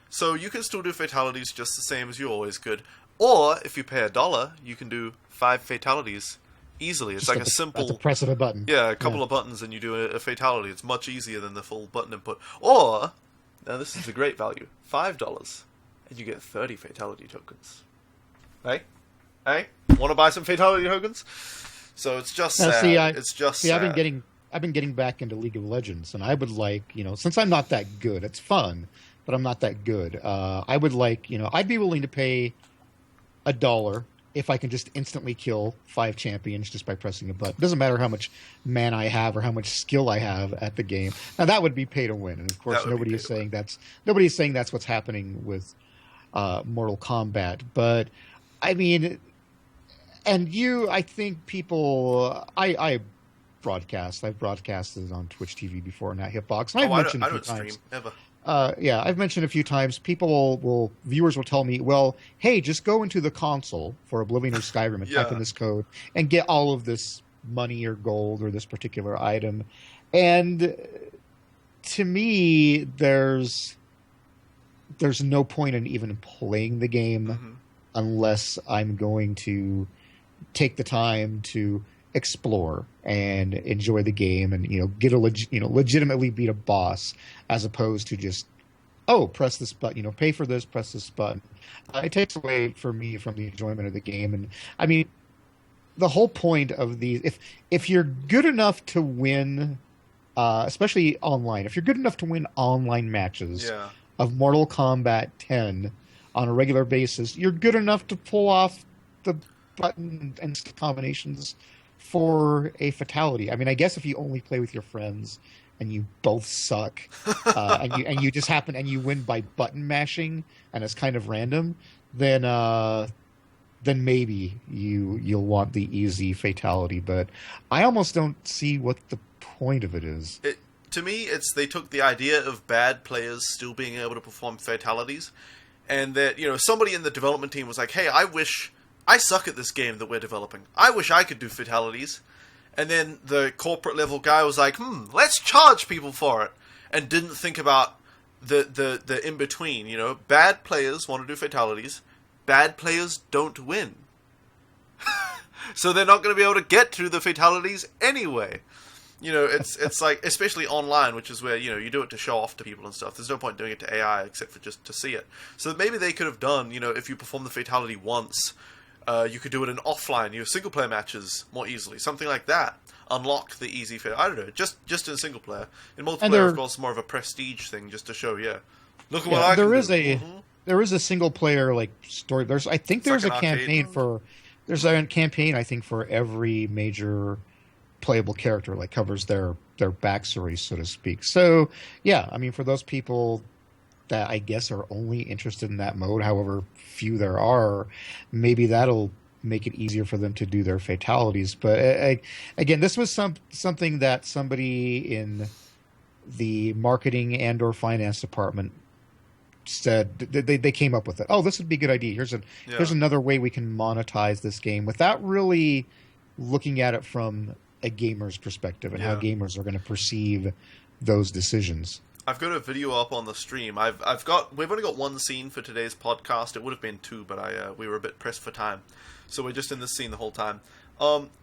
So you can still do fatalities just the same as you always could. Or, if you pay $1, you can do 5 fatalities easily. It's just like a simple... That's a press of a button. Yeah, a couple of buttons and you do a fatality. It's much easier than the full button input. Or, Now this is a great value. $5, and you get 30 fatality tokens. Hey? Want to buy some fatality tokens? So it's just sad. It's just sad. I've been getting back into League of Legends, and I would like, since I'm not that good, it's fun, but I'm not that good. I would like, I'd be willing to pay $1 if I can just instantly kill 5 champions just by pressing a button. It doesn't matter how much mana I have or how much skill I have at the game. Now that would be pay to win, and of course nobody is saying that's what's happening with Mortal Kombat. But I mean, I think people, I've broadcasted on Twitch TV before, and at Hitbox. And I've mentioned I don't stream ever. I've mentioned a few times. Viewers will tell me, well, hey, just go into the console for Oblivion or Skyrim and type in this code and get all of this money or gold or this particular item. And to me, there's no point in even playing the game unless I'm going to take the time to explore and enjoy the game and get legitimately beat a boss, as opposed to just press this button, pay for this, press this button. It takes away for me from the enjoyment of the game. And I mean, the whole point of these, if you're good enough to win, especially online, if you're good enough to win online matches of Mortal Kombat 10 on a regular basis, you're good enough to pull off the button and combinations for a fatality. I mean, I guess if you only play with your friends and you both suck, and you just happen and you win by button mashing and it's kind of random, then maybe you'll want the easy fatality. But I almost don't see what the point of it is. To me, they took the idea of bad players still being able to perform fatalities, and that somebody in the development team was like, "Hey, I suck at this game that we're developing. I wish I could do fatalities." And then the corporate level guy was like, let's charge people for it. And didn't think about the in-between, Bad players want to do fatalities. Bad players don't win. So they're not going to be able to get to the fatalities anyway. It's like, especially online, which is where, you do it to show off to people and stuff. There's no point doing it to AI except for just to see it. So maybe they could have done, if you perform the fatality once, you could do it in offline, single-player matches more easily. Something like that. Unlock the easy I don't know, just in single-player. In multiplayer, of course, more of a prestige thing, just to show, look at what I can do. There is a single-player, story. There's a campaign I think, for every major playable character, covers their backstory, so to speak. So, yeah, I mean, for those people that I guess are only interested in that mode, however few there are, maybe that'll make it easier for them to do their fatalities. But again, this was something that somebody in the marketing and or finance department said. They came up with it. Oh, this would be a good idea. Here's another way we can monetize this game without really looking at it from a gamer's perspective and how gamers are going to perceive those decisions. I've got a video up on the stream. We've only got one scene for today's podcast. It would have been 2, but we were a bit pressed for time, so we're just in this scene the whole time.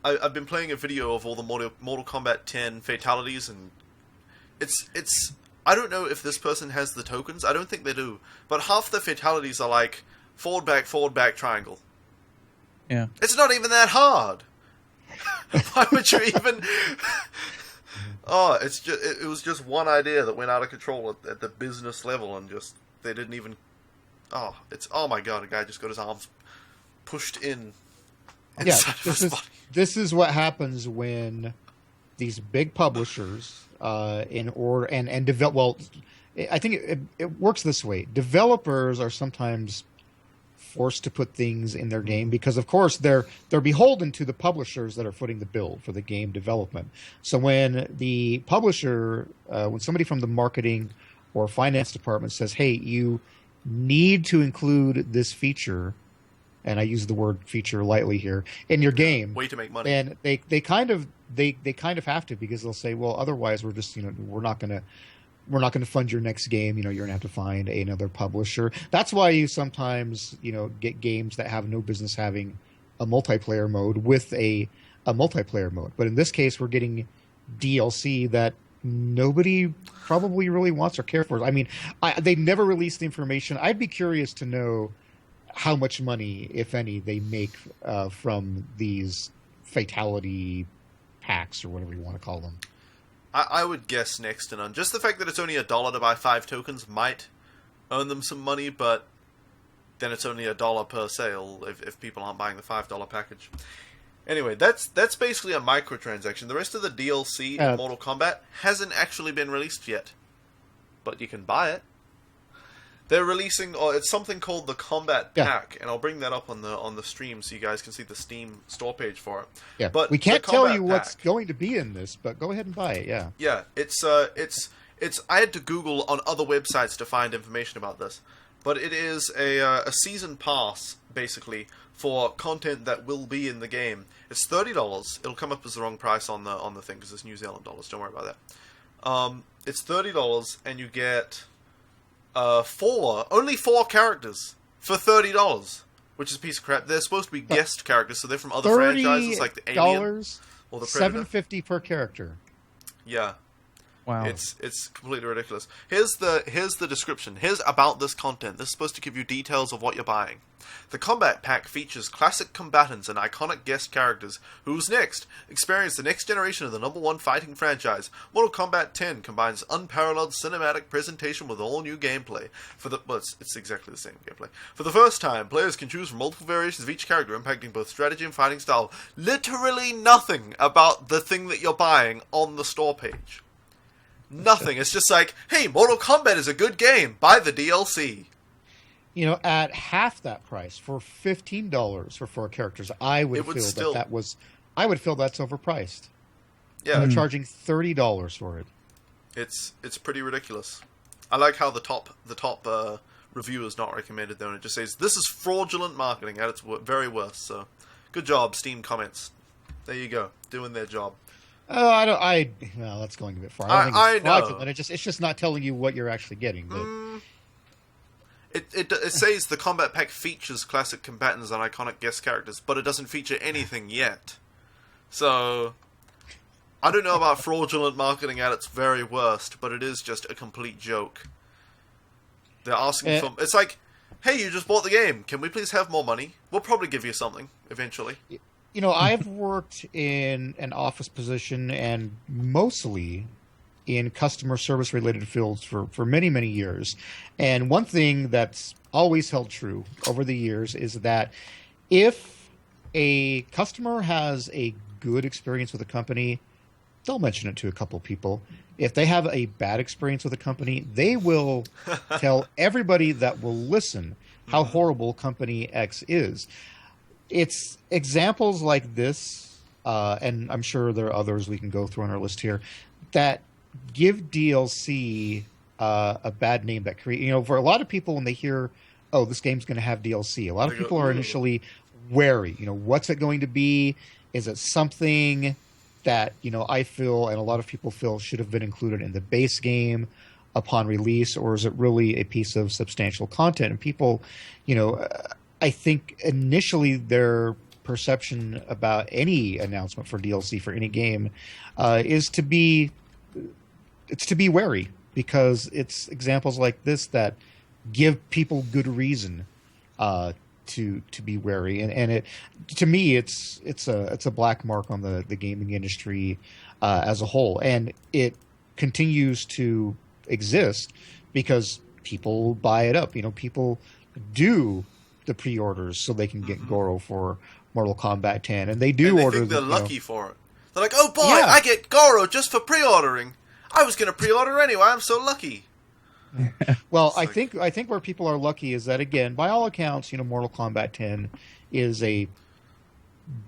I've been playing a video of all the Mortal Kombat 10 fatalities, and it's. I don't know if this person has the tokens. I don't think they do, but half the fatalities are like forward, back, triangle. Yeah, it's not even that hard. Why would you even? Oh, it was just one idea that went out of control at the business level, and they didn't even. Oh my god! A guy just got his arms pushed in. This is what happens when these big publishers, I think it works this way. Developers are sometimes forced to put things in their game because, of course, they're beholden to the publishers that are footing the bill for the game development. So when the publisher, when somebody from the marketing or finance department says, "Hey, you need to include this feature," and I use the word feature lightly here, in your game, way to make money, and they kind of have to, because they'll say, well, otherwise we're just we're not going to fund your next game. You're going to have to find another publisher. That's why you sometimes, get games that have no business having a multiplayer mode with a multiplayer mode. But in this case, we're getting DLC that nobody probably really wants or cares for. I mean, they never released the information. I'd be curious to know how much money, if any, they make from these fatality packs or whatever you want to call them. I would guess next to none. Just the fact that it's only $1 to buy 5 tokens might earn them some money, but then it's only $1 per sale if people aren't buying the $5 package. Anyway, that's basically a microtransaction. The rest of the DLC in Mortal Kombat hasn't actually been released yet, but you can buy it. They're releasing, it's something called the Combat Pack, and I'll bring that up on the stream so you guys can see the Steam store page for it. Yeah, but we can't tell you what's going to be in this, but go ahead and buy it. Yeah, yeah, it's I had to Google on other websites to find information about this, but it is a season pass basically for content that will be in the game. It's $30. It'll come up as the wrong price on the thing because it's New Zealand dollars. Don't worry about that. It's $30, and you get only 4 characters for $30, which is a piece of crap. They're supposed to be guest characters, so they're from other franchises like the Alien or the Predator. $7.50 per character. Yeah. Wow. It's completely ridiculous. Here's the description. Here's about this content. This is supposed to give you details of what you're buying. The Combat Pack features classic combatants and iconic guest characters. Who's next? Experience the next generation of the #1 fighting franchise. Mortal Kombat 10 combines unparalleled cinematic presentation with all new gameplay. It's exactly the same gameplay. For the first time, players can choose from multiple variations of each character, impacting both strategy and fighting style. Literally nothing about the thing that you're buying on the store page. Nothing. It's just like, hey, Mortal Kombat is a good game. Buy the DLC. You know, at half that price, for $15 for 4 characters, I would feel that's overpriced. Yeah, they're charging $30 for it. It's pretty ridiculous. I like how the top review is not recommended though, and it just says this is fraudulent marketing at its very worst. So, good job, Steam comments. There you go, doing their job. Well, that's going a bit far. I know. Fraudulent. It's just not telling you what you're actually getting. But... It says the Combat Pack features classic combatants and iconic guest characters, but it doesn't feature anything yet. So, I don't know about fraudulent marketing at its very worst, but it is just a complete joke. They're asking for... It's like, hey, you just bought the game. Can we please have more money? We'll probably give you something, eventually. You know, I've worked in an office position and mostly in customer service related fields for many, many years. And one thing that's always held true over the years is that if a customer has a good experience with a company, they'll mention it to a couple people. If they have a bad experience with a company, they will tell everybody that will listen how horrible company X is. It's examples like this, and I'm sure there are others we can go through on our list here, that give DLC a bad name that create, for a lot of people when they hear, oh, this game's going to have DLC, a lot of people are initially wary. What's it going to be? Is it something that, I feel and a lot of people feel should have been included in the base game upon release, or is it really a piece of substantial content? And people, I think initially their perception about any announcement for DLC for any game is to be wary, because it's examples like this that give people good reason to be wary, and it, to me, it's a black mark on the gaming industry as a whole, and it continues to exist because people buy it up. People do the pre-orders so they can get Goro for Mortal Kombat 10, and they do order. Think they're lucky for it. They're like, oh boy, yeah. I get Goro just for pre-ordering. I was going to pre-order anyway. I'm so lucky. Well, I think where people are lucky is that, again, by all accounts, Mortal Kombat 10 is a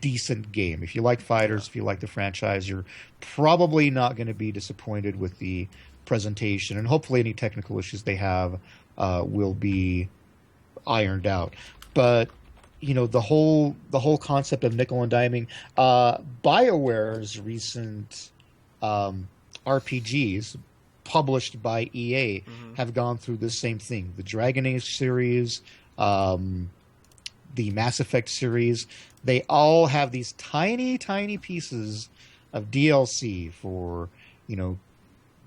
decent game. If you like fighters, if you like the franchise, you're probably not going to be disappointed with the presentation, and hopefully any technical issues they have will be ironed out. But the whole concept of nickel and diming, BioWare's recent RPGs published by EA have gone through the same thing. The Dragon Age series, the Mass Effect series, they all have these tiny, tiny pieces of DLC for,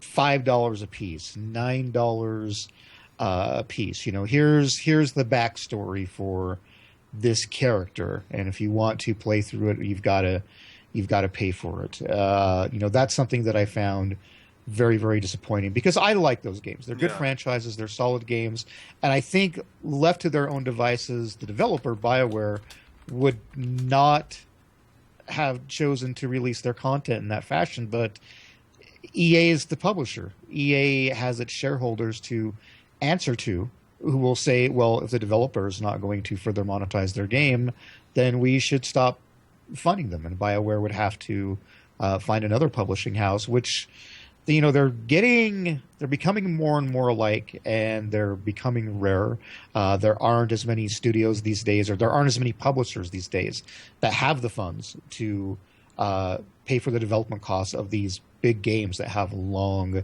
$5 a piece, $9 a piece. You know, here's the backstory for this character, and if you want to play through it, you've got to pay for it. You know, that's something that I found very, very disappointing, because I like those games. They're good franchises, they're solid games, and I think left to their own devices, the developer, BioWare, would not have chosen to release their content in that fashion, but EA is the publisher. EA has its shareholders to answer to, who will say, well, if the developer is not going to further monetize their game, then we should stop funding them, and BioWare would have to find another publishing house, which, you know, they're becoming more and more alike, and they're becoming rare. There aren't as many studios these days, or there aren't as many publishers these days that have the funds to pay for the development costs of these big games that have long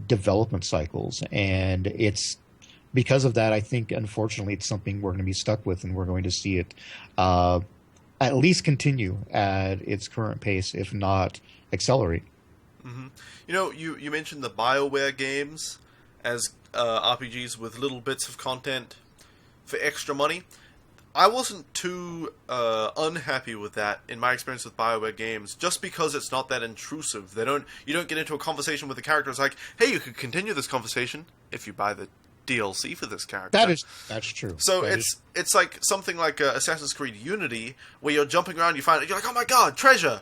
development cycles. And it's because of that, I think, unfortunately, it's something we're going to be stuck with, and we're going to see it at least continue at its current pace, if not accelerate. Mm-hmm. You know, you mentioned the BioWare games as RPGs with little bits of content for extra money. I wasn't too unhappy with that in my experience with BioWare games, just because it's not that intrusive. You don't get into a conversation with the characters like, hey, you could continue this conversation if you buy the DLC for this character. That's true. So it's like something like Assassin's Creed Unity, where you're jumping around, you find it, you're like, oh my god, treasure!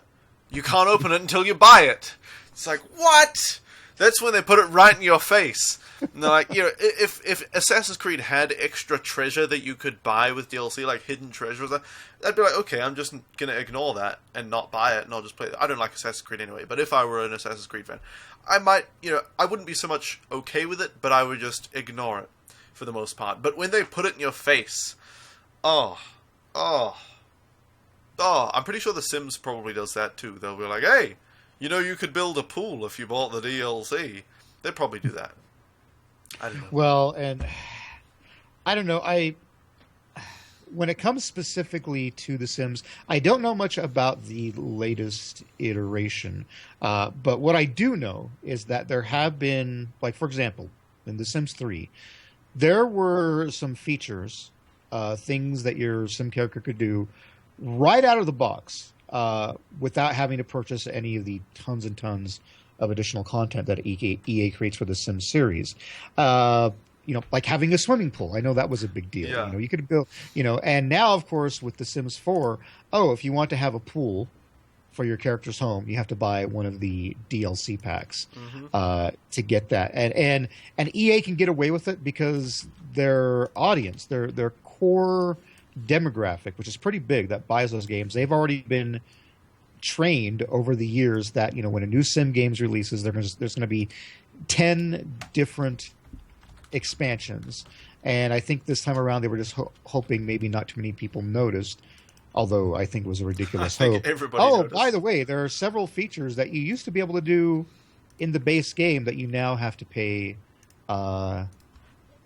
You can't open it until you buy it. It's like, what? That's when they put it right in your face. And they're like, you know, if Assassin's Creed had extra treasure that you could buy with DLC, like hidden treasures, I'd be like, okay, I'm just going to ignore that and not buy it, and I'll just play it. I don't like Assassin's Creed anyway, but if I were an Assassin's Creed fan, I might, you know, I wouldn't be so much okay with it, but I would just ignore it for the most part. But when they put it in your face, I'm pretty sure The Sims probably does that too. They'll be like, hey, you know, you could build a pool if you bought the DLC. They'd probably do that. I don't know. Well, and I don't know. When it comes specifically to The Sims, I don't know much about the latest iteration. But what I do know is that there have been, like, for example, in The Sims 3, there were some features, things that your Sim character could do right out of the box, without having to purchase any of the tons and tons of additional content that EA creates for the Sims series. You know, like having a swimming pool. I know that was a big deal. Yeah. You know, you could build, you know, and now, of course, with The Sims 4, if you want to have a pool for your character's home, you have to buy one of the DLC packs to get that. And EA can get away with it because their audience, their core demographic, which is pretty big, that buys those games, they've already been trained over the years that, you know, when a new Sim games releases, there's going to be 10 different expansions. And I think this time around they were just hoping maybe not too many people noticed, although I think it was a ridiculous hope. Everybody noticed. By the way, there are several features that you used to be able to do in the base game that you now have to pay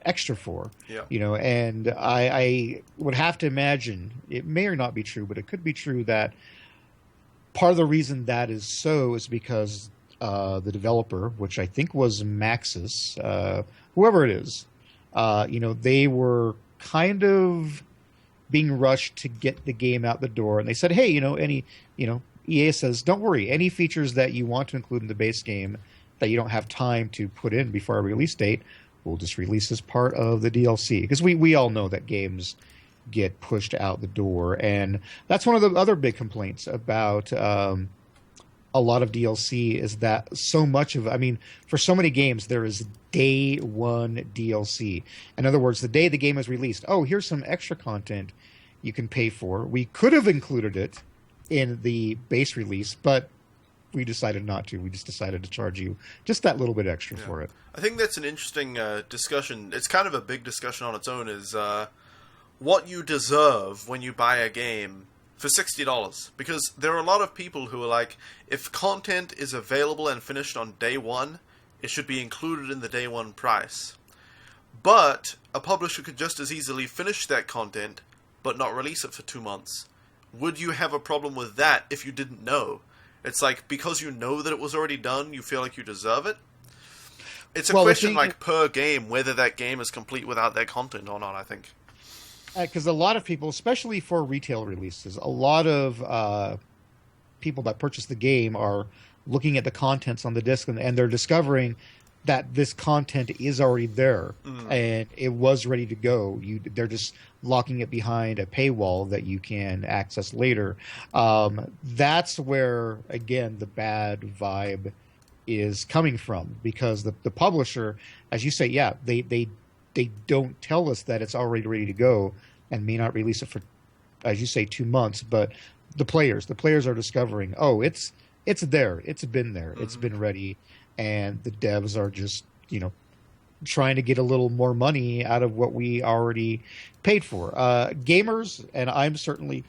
extra for. Yeah. You know, and I would have to imagine, it may or not be true, but it could be true, that part of the reason that is so is because the developer, which I think was Maxis, whoever it is, you know, they were kind of being rushed to get the game out the door, and they said, hey, you know, EA says, don't worry, any features that you want to include in the base game that you don't have time to put in before a release date, we'll just release as part of the DLC. Because we all know that games get pushed out the door, and that's one of the other big complaints about a lot of DLC is that so much of, I mean, for so many games, there is day one DLC. In other words, the day the game is released, here's some extra content you can pay for. We could have included it in the base release, but we decided not to. We just decided to charge you just that little bit extra for it. I think that's an interesting discussion. It's kind of a big discussion on its own, is what you deserve when you buy a game for $60. Because there are a lot of people who are like, if content is available and finished on day one, it should be included in the day one price. But a publisher could just as easily finish that content but not release it for 2 months. Would you have a problem with that if you didn't know? It's like, because you know that it was already done, you feel like you deserve it? It's a Well, the question thing- like per game whether that game is complete without their content or not. I think. Because a lot of people, especially for retail releases, a lot of people that purchase the game are looking at the contents on the disc and they're discovering that this content is already there and it was ready to go. They're just locking it behind a paywall that you can access later. That's where, again, the bad vibe is coming from, because the publisher, as you say, yeah, they don't tell us that it's already ready to go and may not release it for, as you say, 2 months, but the players are discovering, oh, it's there, it's been there, it's been ready, and the devs are just, trying to get a little more money out of what we already paid for. Gamers, and I'm certainly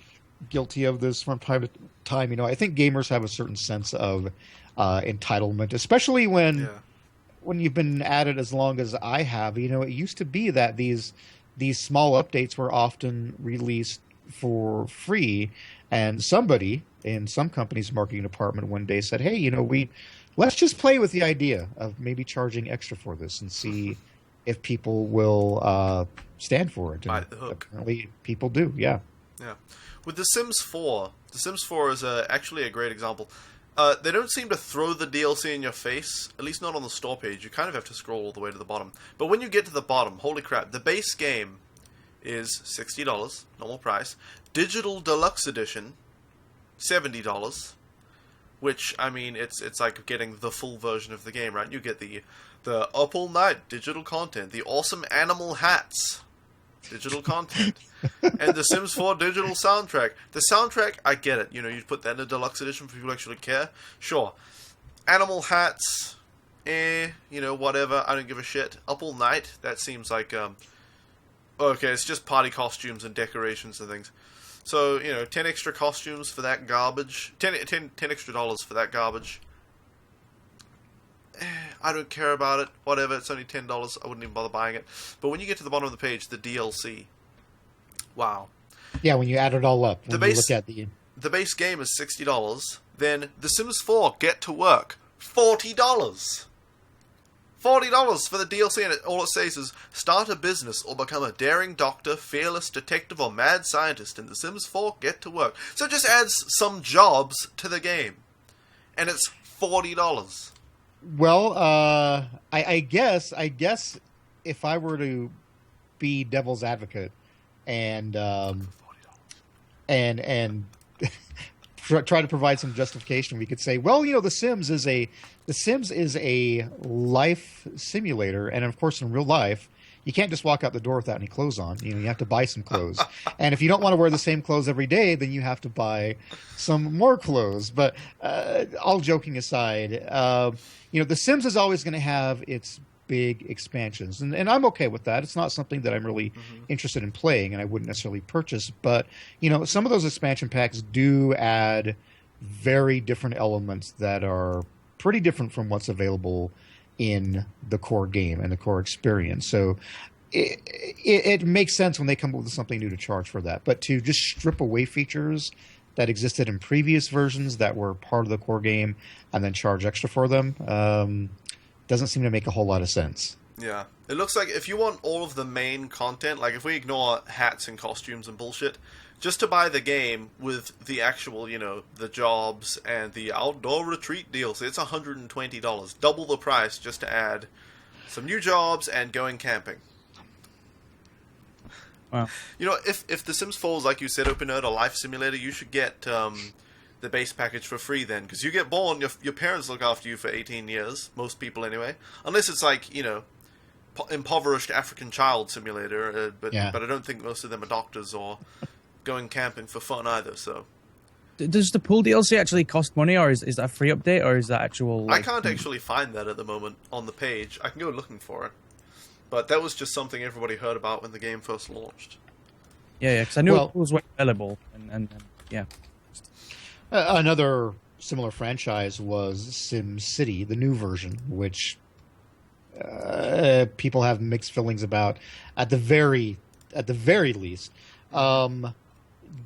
guilty of this from time to time, I think gamers have a certain sense of entitlement, especially when you've been at it as long as I have. It used to be that these small updates were often released for free, and somebody in some company's marketing department one day said, hey, let's just play with the idea of maybe charging extra for this and see if people will stand for it. Bite the hook. Apparently people do, yeah. Yeah. With The Sims 4, The Sims 4 is actually a great example. They don't seem to throw the DLC in your face, at least not on the store page. You kind of have to scroll all the way to the bottom. But when you get to the bottom, holy crap, the base game is $60, normal price. Digital Deluxe Edition, $70. Which, I mean, it's like getting the full version of the game, right? You get the Up All Night digital content, the awesome animal hats digital content, and the Sims 4 digital soundtrack. The soundtrack, I get it. You put that in a deluxe edition for people who actually care. Sure. Animal hats, whatever. I don't give a shit. Up All Night, that seems like, okay, it's just party costumes and decorations and things. So, 10 extra costumes for that garbage. 10 extra dollars for that garbage. I don't care about it. Whatever, it's only $10. I wouldn't even bother buying it. But when you get to the bottom of the page, the DLC. Wow. Yeah, when you add it all up. When you look at the base game is $60. Then The Sims 4 Get to Work, $40. $40 for the DLC, and all it says is, start a business or become a daring doctor, fearless detective, or mad scientist in The Sims 4 Get to Work. So it just adds some jobs to the game. And it's $40. Well, I guess if I were to be devil's advocate and try to provide some justification, we could say, well, The Sims is a life simulator, and of course, in real life, you can't just walk out the door without any clothes on. You have to buy some clothes, and if you don't want to wear the same clothes every day, then you have to buy some more clothes. But all joking aside, The Sims is always going to have its big expansions, and I'm okay with that. It's not something that I'm really interested in playing, and I wouldn't necessarily purchase. But some of those expansion packs do add very different elements that are pretty different from what's available in the core game and the core experience. So it makes sense when they come up with something new to charge for that. But to just strip away features that existed in previous versions that were part of the core game and then charge extra for them doesn't seem to make a whole lot of sense. Yeah. It looks like if you want all of the main content, like if we ignore hats and costumes and bullshit, just to buy the game with the actual, the jobs and the outdoor retreat DLC, it's $120. Double the price just to add some new jobs and going camping. Wow. If The Sims 4 is, like you said, OPNerd, a life simulator, you should get the base package for free then. Because you get born, your parents look after you for 18 years. Most people anyway. Unless it's like, impoverished African child simulator. But I don't think most of them are doctors or going camping for fun either, so. Does the pool DLC actually cost money, or is that a free update, or is that actual... I can't actually find that at the moment on the page. I can go looking for it. But that was just something everybody heard about when the game first launched. Yeah, because I knew it was available, and yeah. Another similar franchise was SimCity, the new version, which people have mixed feelings about at the very least.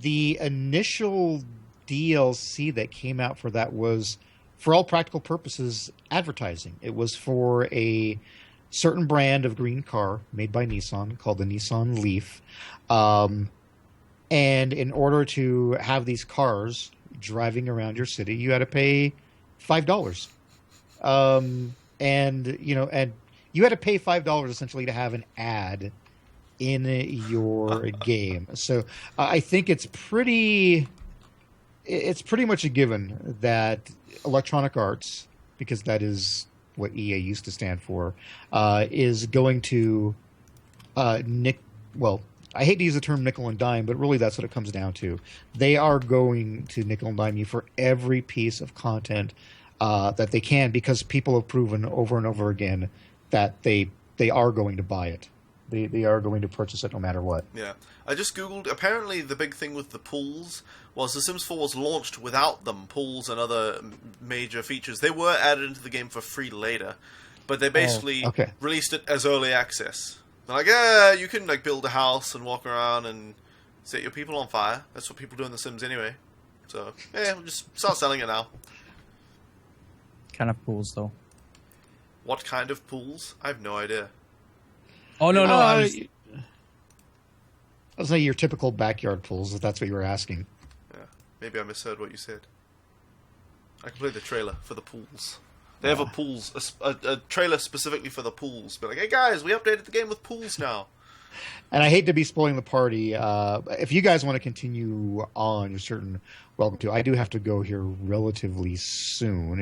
The initial DLC that came out for that was for all practical purposes, advertising. It was for a certain brand of green car made by Nissan called the Nissan Leaf. And in order to have these cars driving around your city, you had to pay $5. And you had to pay $5 essentially to have an ad in your game. So I think it's pretty much a given that Electronic Arts, because that is what EA used to stand for, is going to I hate to use the term nickel and dime, but really that's what it comes down to. They are going to nickel and dime you for every piece of content that they can, because people have proven over and over again that they are going to buy it. They are going to purchase it no matter what. Yeah. I just Googled, apparently the big thing with the pools was The Sims 4 was launched without them, pools and other major features. They were added into the game for free later, but they basically released it as early access. They're like, yeah, you can like build a house and walk around and set your people on fire. That's what people do in The Sims anyway. So, yeah, we'll just start selling it now. Kind of pools, though. What kind of pools? I have no idea. Oh, no. I'll say your typical backyard pools, if that's what you were asking. Yeah, maybe I misheard what you said. I can play the trailer for the pools. They have a trailer specifically for the pools. But like, hey guys, we updated the game with pools now. And I hate to be spoiling the party. If you guys want to continue on, you're certain welcome to. I do have to go here relatively soon,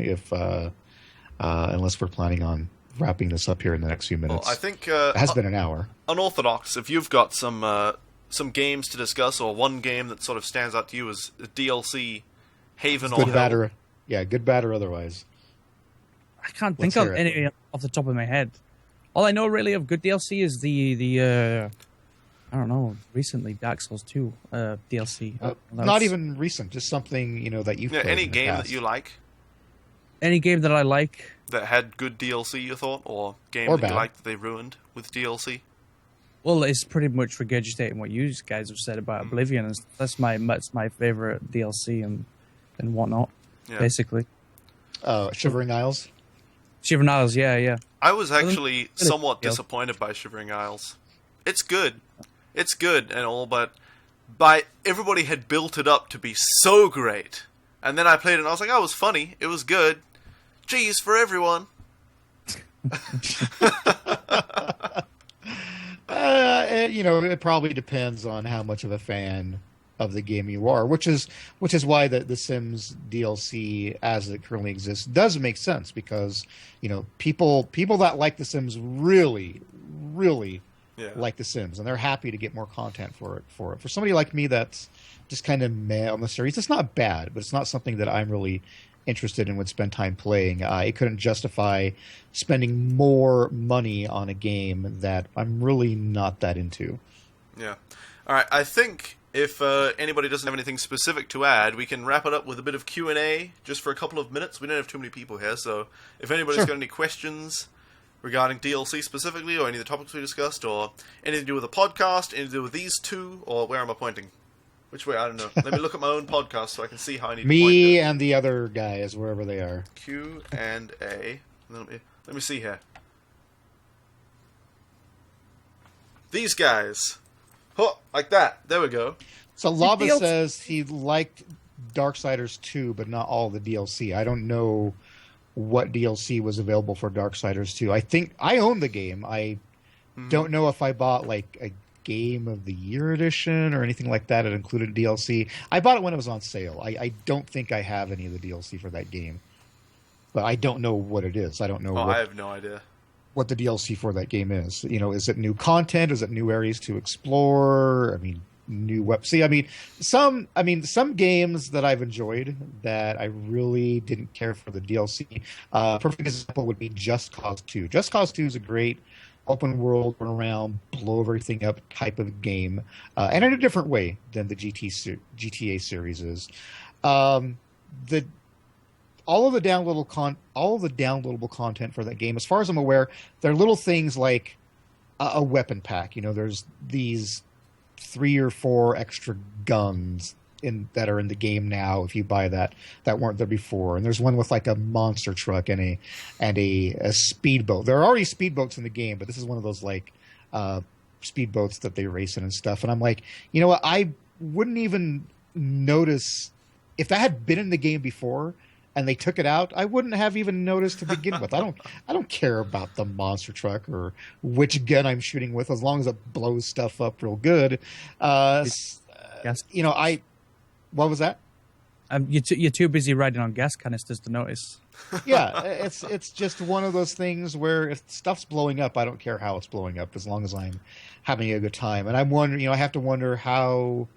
unless we're planning on wrapping this up here in the next few minutes. Well, I think it has been an hour. Unorthodox, if you've got some games to discuss, or one game that sort of stands out to you as a DLC, Haven or Hell. Good, bad, or otherwise. I can't think of any off the top of my head. All I know really of good DLC is the I don't know, recently Dark Souls 2 DLC. Not even recent, just something that you've played. Any game that you like? Any game that I like that had good DLC, you thought, or game that you liked that they ruined with DLC? Well, it's pretty much regurgitating what you guys have said about Oblivion. And that's my favorite DLC and whatnot, basically. Shivering Isles. Shivering Isles, yeah. I was actually somewhat disappointed by Shivering Isles. It's good and all, but everybody had built it up to be so great, and then I played it and I was like, oh, it was funny, it was good. Geez, for everyone. It probably depends on how much of a fan of the game you are, which is why the Sims DLC as it currently exists does make sense, because people that like the Sims really like the Sims, and they're happy to get more content for it. For somebody like me that's just kind of meh on the series, it's not bad, but it's not something that I'm really interested in, would spend time playing. It couldn't justify spending more money on a game that I'm really not that into. Yeah. All right. I think if anybody doesn't have anything specific to add, we can wrap it up with a bit of Q&A just for a couple of minutes. We don't have too many people here, so if anybody's got any questions regarding DLC specifically, or any of the topics we discussed, or anything to do with the podcast, anything to do with these two, or where am I pointing? Which way? I don't know. Let me look at my own podcast so I can see how I need to point. Me and the other guys, wherever they are. Q&A. Let me see here. These guys. Oh, like that. There we go. So Lava says he liked Darksiders 2, but not all the DLC. I don't know what DLC was available for Darksiders 2. I think I own the game. I don't know if I bought like a Game of the Year edition or anything like that. It included DLC. I bought it when it was on sale. I don't think I have any of the DLC for that game, but I don't know what it is. I don't know. I have no idea what the DLC for that game is. Is it new content? Is it new areas to explore? I mean, new web. See, some games that I've enjoyed that I really didn't care for the DLC. Perfect example would be Just Cause 2. Just Cause 2 is a great open world, run around, blow everything up type of game, and in a different way than the GTA series is. All of the downloadable content for that game, as far as I'm aware, they're little things like a weapon pack. There's these 3 or 4 extra guns that are in the game now if you buy that weren't there before. And there's one with like a monster truck and a speedboat. There are already speedboats in the game, but this is one of those like speedboats that they race in and stuff. And I'm like, you know what? I wouldn't even notice if that had been in the game before and they took it out. I wouldn't have even noticed to begin with. I don't care about the monster truck or which gun I'm shooting with, as long as it blows stuff up real good. Yes. You know, what was that? You're too busy riding on gas canisters to notice. Yeah, it's just one of those things where if stuff's blowing up, I don't care how it's blowing up, as long as I'm having a good time. And I'm wondering, you know, I have to wonder how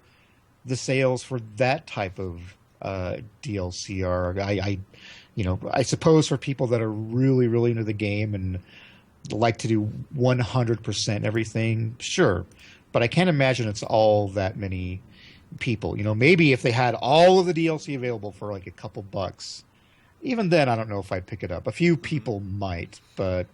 the sales for that type of DLC are. I suppose for people that are really, really into the game and like to do 100% everything, sure. But I can't imagine it's all that many people. You know, maybe if they had all of the DLC available for like a couple bucks, even then, I don't know if I'd pick it up. A few people might, but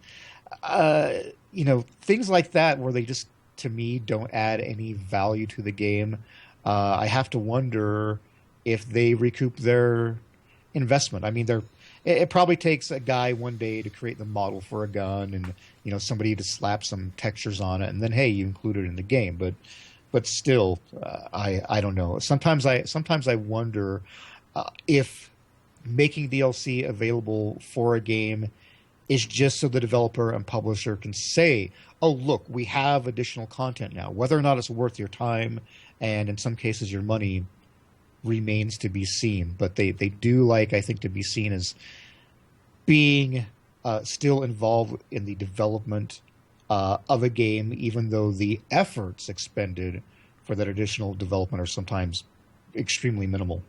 you know, things like that where they just, to me, don't add any value to the game. I have to wonder if they recoup their investment. I mean, it probably takes a guy one day to create the model for a gun, and you know, somebody to slap some textures on it, and then hey, you include it in the game. But still, I don't know. Sometimes I wonder if making DLC available for a game is just so the developer and publisher can say, oh, look, we have additional content now. Whether or not it's worth your time, and in some cases your money, remains to be seen. But they do like, I think, to be seen as being still involved in the development of a game, even though the efforts expended for that additional development are sometimes extremely minimal.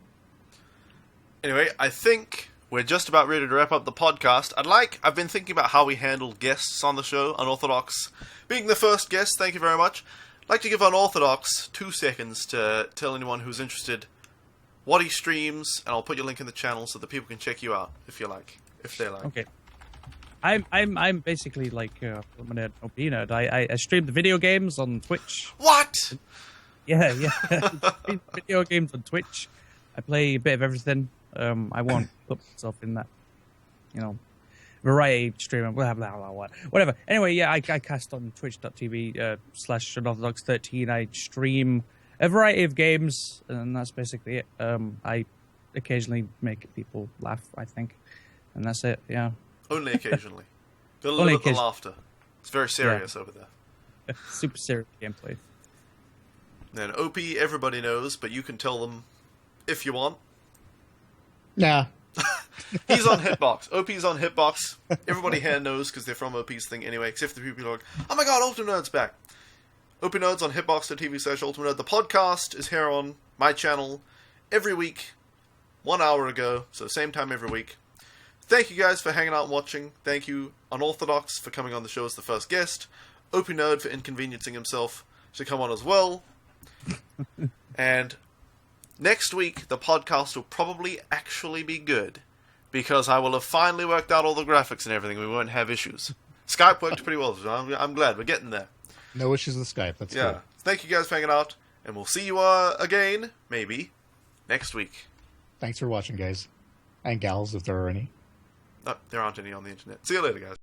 Anyway, I think we're just about ready to wrap up the podcast. I've been thinking about how we handle guests on the show. Unorthodox being the first guest, thank you very much. I'd like to give Unorthodox 2 seconds to tell anyone who's interested what he streams, and I'll put your link in the channel so that people can check you out if they like. Okay. I'm basically like OPNerd. I stream the video games on Twitch. What? Yeah. I stream video games on Twitch. I play a bit of everything. I won't put myself in that, you know, variety streaming, blah, blah, blah, blah, whatever. Anyway, yeah, I cast on twitch.tv /Unorthodox13. I stream a variety of games, and that's basically it. I occasionally make people laugh, I think, and that's it, yeah. Only occasionally. Got a little bit of laughter. It's very serious over there. Super serious gameplay. And OP, everybody knows, but you can tell them if you want. Nah. He's on Hitbox. OP's on Hitbox. Everybody here knows because they're from OP's thing anyway, except for the people who are like, oh my god, OPNerd's back. OPNerd's on Hitbox.tv /OPNerd. The podcast is here on my channel every week, 1 hour ago, so same time every week. Thank you guys for hanging out and watching. Thank you, Unorthodox, for coming on the show as the first guest. OPNerd for inconveniencing himself to come on as well. And next week, the podcast will probably actually be good, because I will have finally worked out all the graphics and everything. We won't have issues. Skype worked pretty well, so I'm glad. We're getting there. No issues with Skype. That's good. Thank you guys for hanging out, and we'll see you again, maybe, next week. Thanks for watching, guys. And gals, if there are any. No, there aren't any on the internet. See you later, guys.